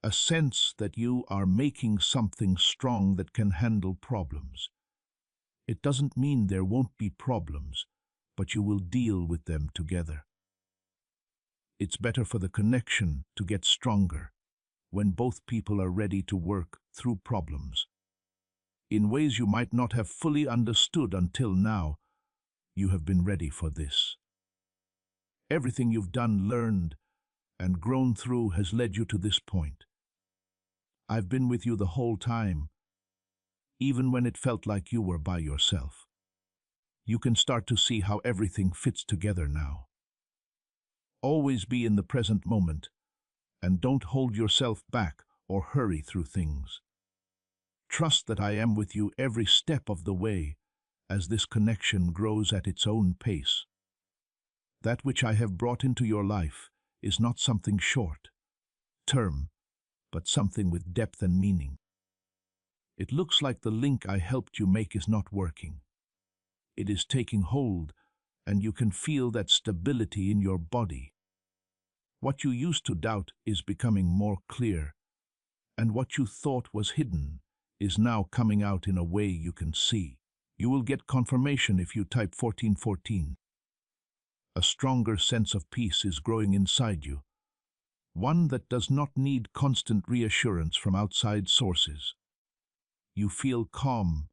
A sense that you are making something strong that can handle problems. It doesn't mean there won't be problems, but you will deal with them together. It's better for the connection to get stronger when both people are ready to work through problems. In ways you might not have fully understood until now, you have been ready for this. Everything you've done, learned, and grown through has led you to this point. I've been with you the whole time, even when it felt like you were by yourself. You can start to see how everything fits together now. Always be in the present moment, and don't hold yourself back or hurry through things. Trust that I am with you every step of the way as this connection grows at its own pace. That which I have brought into your life is not something short-term, but something with depth and meaning. It looks like the link I helped you make is not working. It is taking hold, and you can feel that stability in your body. What you used to doubt is becoming more clear, and what you thought was hidden is now coming out in a way you can see. You will get confirmation if you type 1414. A stronger sense of peace is growing inside you, one that does not need constant reassurance from outside sources. You feel calm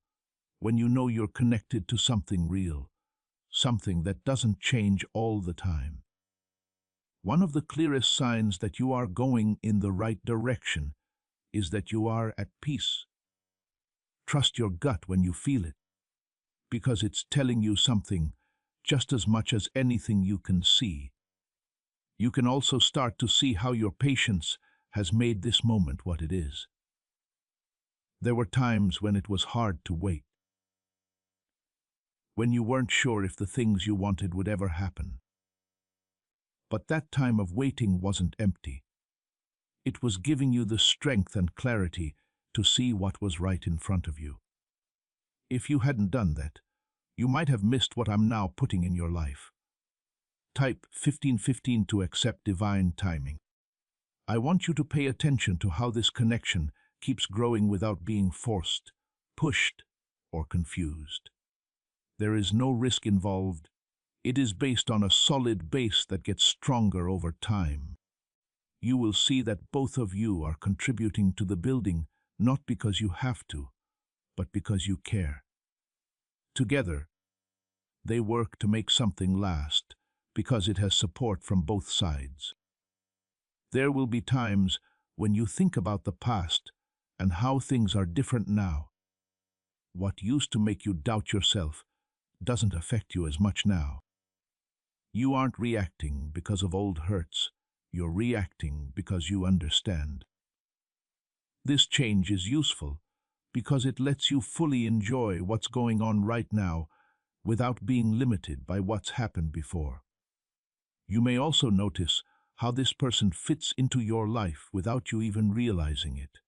when you know you're connected to something real, something that doesn't change all the time. One of the clearest signs that you are going in the right direction is that you are at peace. Trust your gut when you feel it, because it's telling you something just as much as anything you can see. You can also start to see how your patience has made this moment what it is. There were times when it was hard to wait, when you weren't sure if the things you wanted would ever happen. But that time of waiting wasn't empty. It was giving you the strength and clarity to see what was right in front of you. If you hadn't done that, you might have missed what I'm now putting in your life. Type 1515 to accept divine timing. I want you to pay attention to how this connection keeps growing without being forced, pushed, or confused. There is no risk involved. It is based on a solid base that gets stronger over time. You will see that both of you are contributing to the building, not because you have to, but because you care. Together, they work to make something last, because it has support from both sides. There will be times when you think about the past and how things are different now. What used to make you doubt yourself doesn't affect you as much now. You aren't reacting because of old hurts. You're reacting because you understand. This change is useful because it lets you fully enjoy what's going on right now without being limited by what's happened before. You may also notice how this person fits into your life without you even realizing it.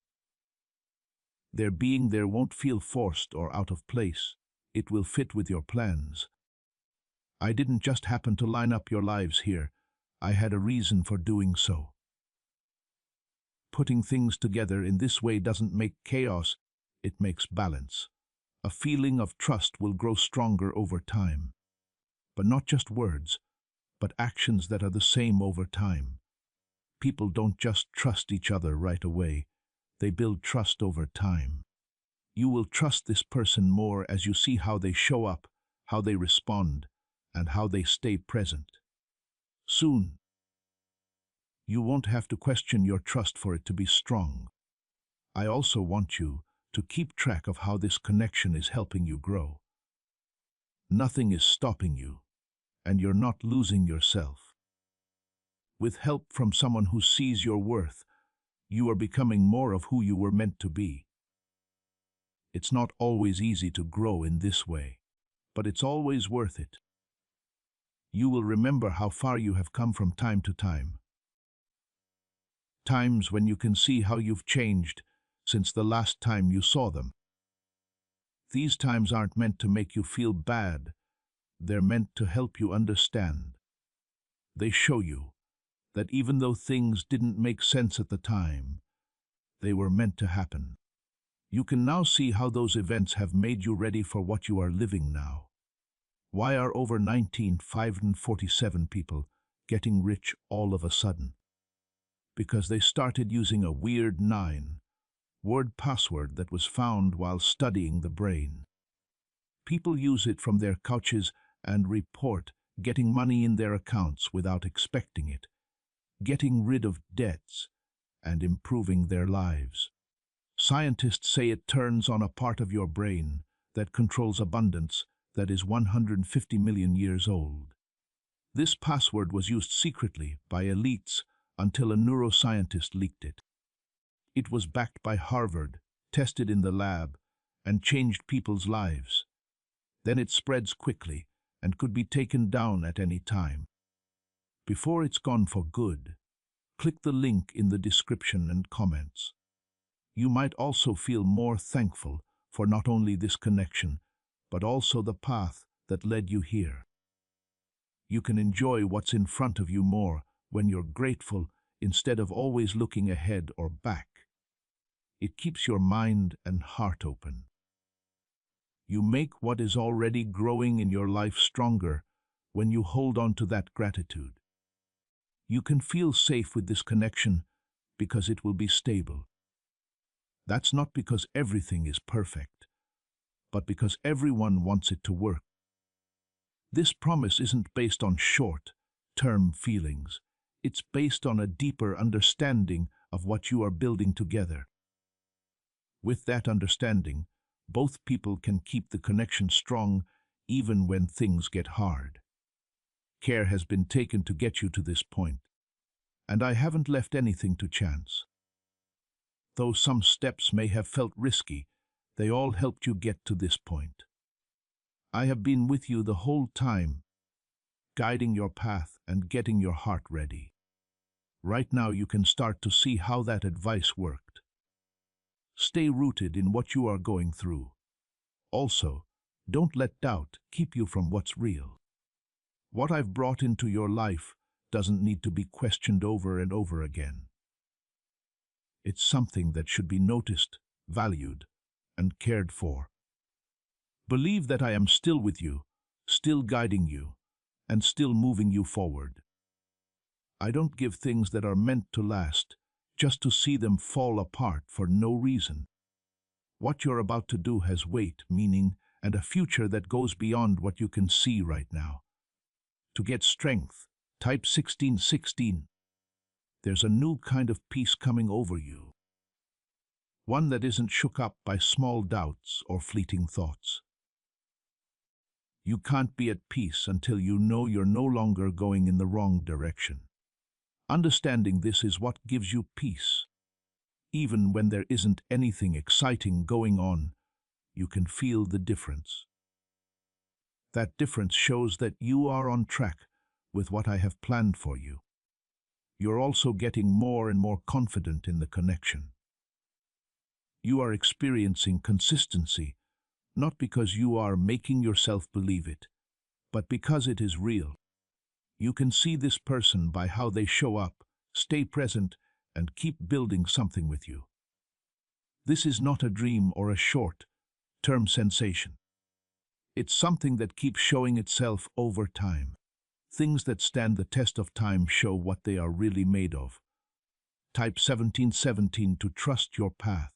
Their being there won't feel forced or out of place. It will fit with your plans. I didn't just happen to line up your lives here. I had a reason for doing so. Putting things together in this way doesn't make chaos, it makes balance. A feeling of trust will grow stronger over time. But not just words, but actions that are the same over time. People don't just trust each other right away. They build trust over time. You will trust this person more as you see how they show up, how they respond, and how they stay present. Soon, you won't have to question your trust for it to be strong. I also want you to keep track of how this connection is helping you grow. Nothing is stopping you, and you're not losing yourself. With help from someone who sees your worth, you are becoming more of who you were meant to be. It's not always easy to grow in this way, but it's always worth it. You will remember how far you have come from time to time. Times when you can see how you've changed since the last time you saw them. These times aren't meant to make you feel bad. They're meant to help you understand. They show you that even though things didn't make sense at the time, they were meant to happen. You can now see how those events have made you ready for what you are living now. Why are over 19,547 people getting rich all of a sudden? Because they started using a weird 9-word password that was found while studying the brain. People use it from their couches and report getting money in their accounts without expecting it, getting rid of debts, and improving their lives. Scientists say it turns on a part of your brain that controls abundance that is 150 million years old. This password was used secretly by elites until a neuroscientist leaked it. It was backed by Harvard, tested in the lab, and changed people's lives. Then it spreads quickly and could be taken down at any time. Before it's gone for good, click the link in the description and comments. You might also feel more thankful for not only this connection, but also the path that led you here. You can enjoy what's in front of you more when you're grateful instead of always looking ahead or back. It keeps your mind and heart open. You make what is already growing in your life stronger when you hold on to that gratitude. You can feel safe with this connection because it will be stable. That's not because everything is perfect, but because everyone wants it to work. This promise isn't based on short-term feelings. It's based on a deeper understanding of what you are building together. With that understanding, both people can keep the connection strong even when things get hard. Care has been taken to get you to this point, and I haven't left anything to chance. Though some steps may have felt risky, they all helped you get to this point. I have been with you the whole time, guiding your path and getting your heart ready. Right now you can start to see how that advice worked. Stay rooted in what you are going through. Also, don't let doubt keep you from what's real. What I've brought into your life doesn't need to be questioned over and over again. It's something that should be noticed, valued, and cared for. Believe that I am still with you, still guiding you, and still moving you forward. I don't give things that are meant to last just to see them fall apart for no reason. What you're about to do has weight, meaning, and a future that goes beyond what you can see right now. To get strength, type 1616. There's a new kind of peace coming over you. One that isn't shook up by small doubts or fleeting thoughts. You can't be at peace until you know you're no longer going in the wrong direction. Understanding this is what gives you peace. Even when there isn't anything exciting going on, you can feel the difference. That difference shows that you are on track with what I have planned for you. You're also getting more and more confident in the connection. You are experiencing consistency, not because you are making yourself believe it, but because it is real. You can see this person by how they show up, stay present, and keep building something with you. This is not a dream or a short-term sensation. It's something that keeps showing itself over time. Things that stand the test of time show what they are really made of. Type 1717 to trust your path.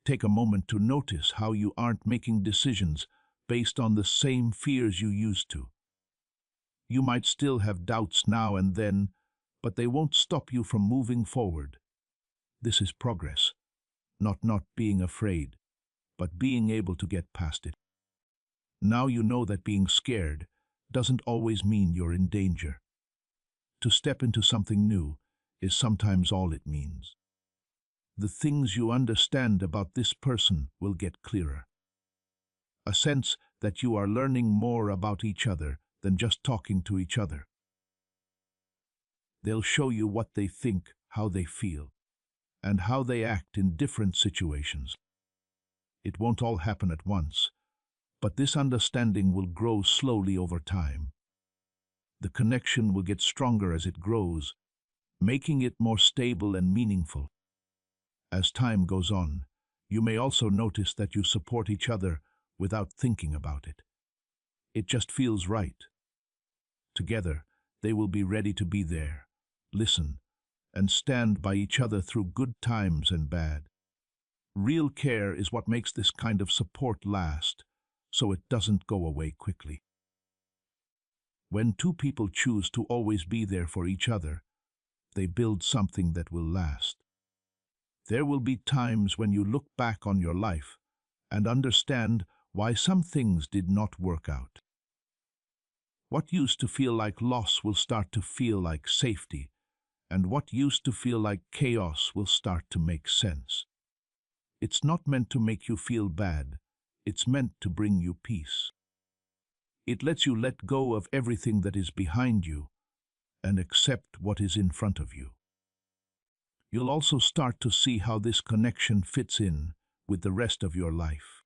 Take a moment to notice how you aren't making decisions based on the same fears you used to. You might still have doubts now and then, but they won't stop you from moving forward. This is progress, not being afraid, but being able to get past it. Now you know that being scared doesn't always mean you're in danger. To step into something new is sometimes all it means. The things you understand about this person will get clearer. A sense that you are learning more about each other than just talking to each other. They'll show you what they think, how they feel, and how they act in different situations. It won't all happen at once, but this understanding will grow slowly over time. The connection will get stronger as it grows, making it more stable and meaningful. As time goes on, you may also notice that you support each other without thinking about it. It just feels right. Together, they will be ready to be there, listen, and stand by each other through good times and bad. Real care is what makes this kind of support last, so it doesn't go away quickly. When two people choose to always be there for each other, they build something that will last. There will be times when you look back on your life and understand why some things did not work out. What used to feel like loss will start to feel like safety, and what used to feel like chaos will start to make sense. It's not meant to make you feel bad, it's meant to bring you peace. It lets you let go of everything that is behind you and accept what is in front of you. You'll also start to see how this connection fits in with the rest of your life.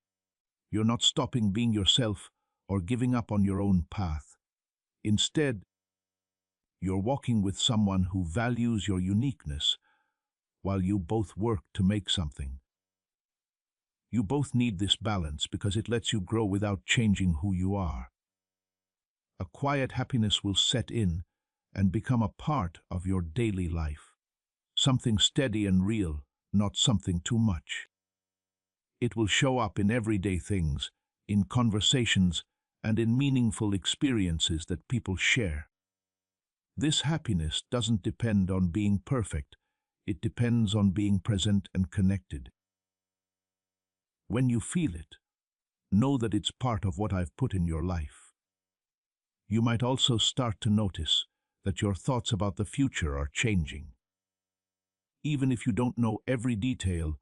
You're not stopping being yourself or giving up on your own path. Instead, you're walking with someone who values your uniqueness while you both work to make something. You both need this balance because it lets you grow without changing who you are. A quiet happiness will set in and become a part of your daily life. Something steady and real, not something too much. It will show up in everyday things, in conversations, and in meaningful experiences that people share. This happiness doesn't depend on being perfect, it depends on being present and connected. When you feel it, know that it's part of what I've put in your life. You might also start to notice that your thoughts about the future are changing. Even if you don't know every detail,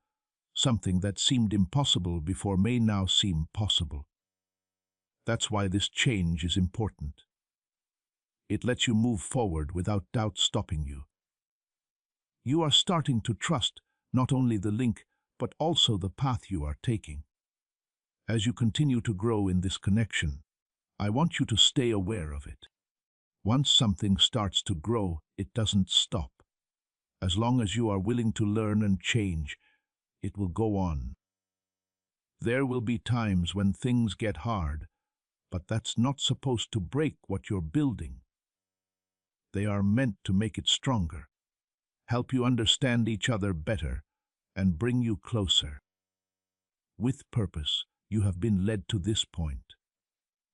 something that seemed impossible before may now seem possible. That's why this change is important. It lets you move forward without doubt stopping you. You are starting to trust not only the link, but also the path you are taking. As you continue to grow in this connection, I want you to stay aware of it. Once something starts to grow, it doesn't stop. As long as you are willing to learn and change, it will go on. There will be times when things get hard, but that's not supposed to break what you're building. They are meant to make it stronger, help you understand each other better, and bring you closer. With purpose, you have been led to this point.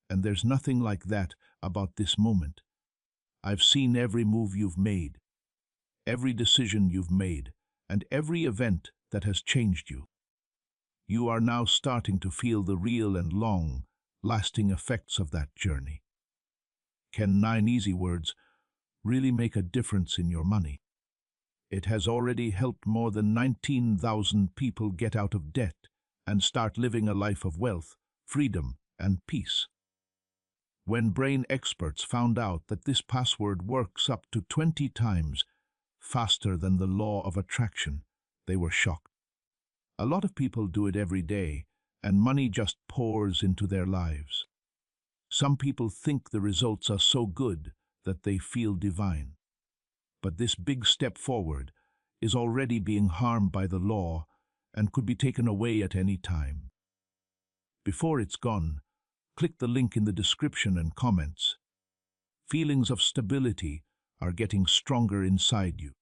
And there's nothing like that about this moment. I've seen every move you've made, every decision you've made, and every event that has changed you. You are now starting to feel the real and long-lasting effects of that journey. Can 9 easy words really make a difference in your money? It has already helped more than 19,000 people get out of debt and start living a life of wealth, freedom, and peace. When brain experts found out that this password works up to 20 times faster than the law of attraction, they were shocked. A lot of people do it every day, and money just pours into their lives. Some people think the results are so good that they feel divine. But this big step forward is already being harmed by the law and could be taken away at any time. Before it's gone, click the link in the description and comments. Feelings of stability are getting stronger inside you,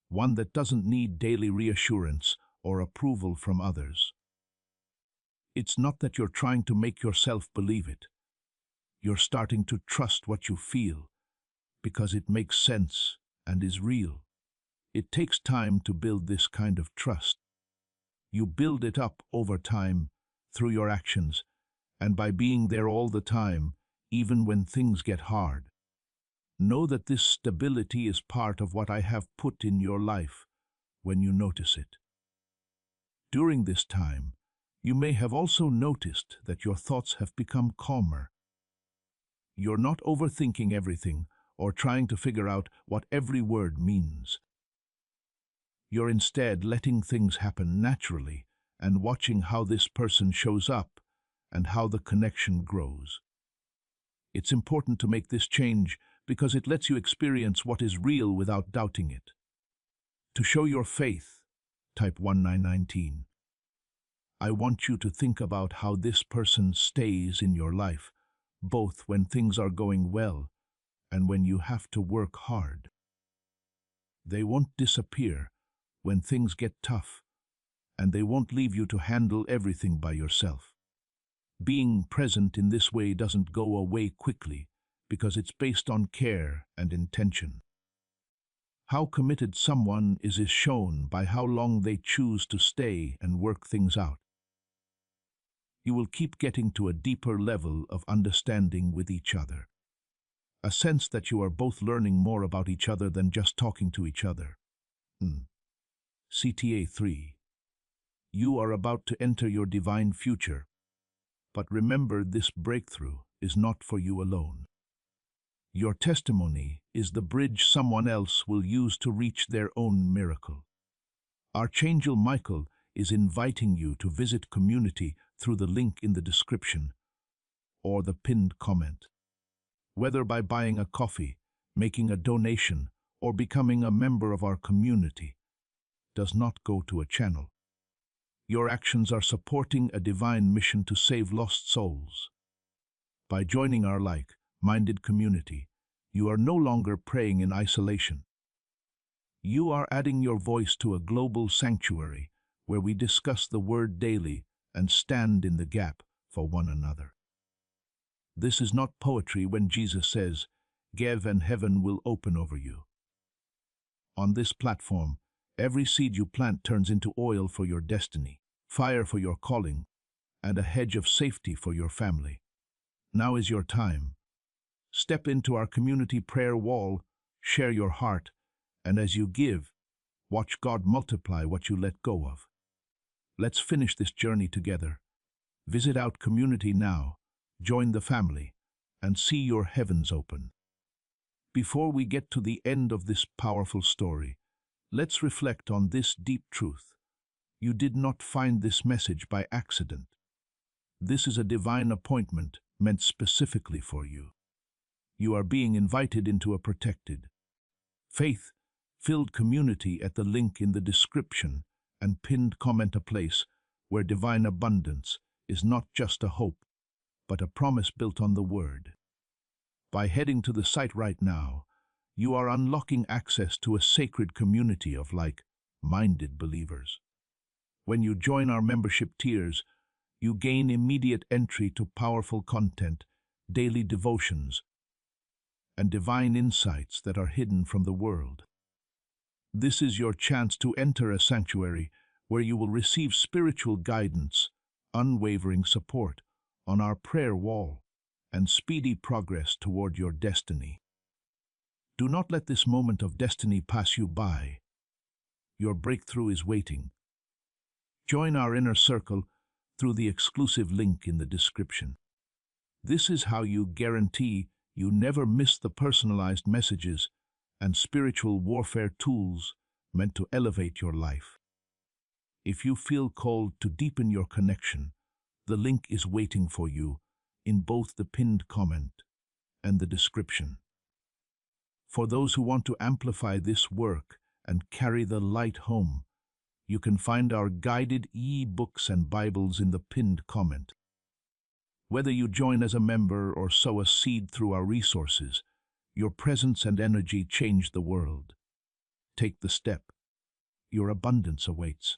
one that doesn't need daily reassurance or approval from others. It's not that you're trying to make yourself believe it. You're starting to trust what you feel because it makes sense and is real. It takes time to build this kind of trust. You build it up over time through your actions and by being there all the time, even when things get hard. Know that this stability is part of what I have put in your life when you notice it. During this time, you may have also noticed that your thoughts have become calmer. You're not overthinking everything or trying to figure out what every word means. You're instead letting things happen naturally and watching how this person shows up and how the connection grows. It's important to make this change because it lets you experience what is real without doubting it. To show your faith, type 1919. I want you to think about how this person stays in your life, both when things are going well and when you have to work hard. They won't disappear when things get tough, and they won't leave you to handle everything by yourself. Being present in this way doesn't go away quickly because it's based on care and intention. How committed someone is shown by how long they choose to stay and work things out. You will keep getting to a deeper level of understanding with each other. A sense that you are both learning more about each other than just talking to each other. CTA 3. You are about to enter your divine future. But remember, this breakthrough is not for you alone. Your testimony is the bridge someone else will use to reach their own miracle. Archangel Michael is inviting you to visit community through the link in the description or the pinned comment. Whether by buying a coffee, making a donation, or becoming a member of our community, does not go to a channel. Your actions are supporting a divine mission to save lost souls. By joining our like-minded community, you are no longer praying in isolation. You are adding your voice to a global sanctuary where we discuss the word daily and stand in the gap for one another. This is not poetry when Jesus says, "Give and heaven will open over you." On this platform, every seed you plant turns into oil for your destiny, fire for your calling, and a hedge of safety for your family. Now is your time. Step into our community prayer wall, share your heart, and as you give, watch God multiply what you let go of. Let's finish this journey together. Visit our community now, join the family, and see your heavens open. Before we get to the end of this powerful story, let's reflect on this deep truth. You did not find this message by accident. This is a divine appointment meant specifically for you. You are being invited into a protected, faith-filled community at the link in the description and pinned comment, a place where divine abundance is not just a hope, but a promise built on the Word. By heading to the site right now, you are unlocking access to a sacred community of like-minded believers. When you join our membership tiers, You gain immediate entry to powerful content, daily devotions, and divine insights that are hidden from the world. This is your chance to enter a sanctuary where you will receive spiritual guidance, unwavering support on our prayer wall, and speedy progress toward your destiny. Do not let this moment of destiny pass you by. Your breakthrough is waiting. Join our inner circle through the exclusive link in the description. This is how you guarantee you never miss the personalized messages and spiritual warfare tools meant to elevate your life. If you feel called to deepen your connection, the link is waiting for you in both the pinned comment and the description. For those who want to amplify this work and carry the light home, you can find our guided e-books and Bibles in the pinned comment. Whether you join as a member or sow a seed through our resources, your presence and energy change the world. Take the step. Your abundance awaits.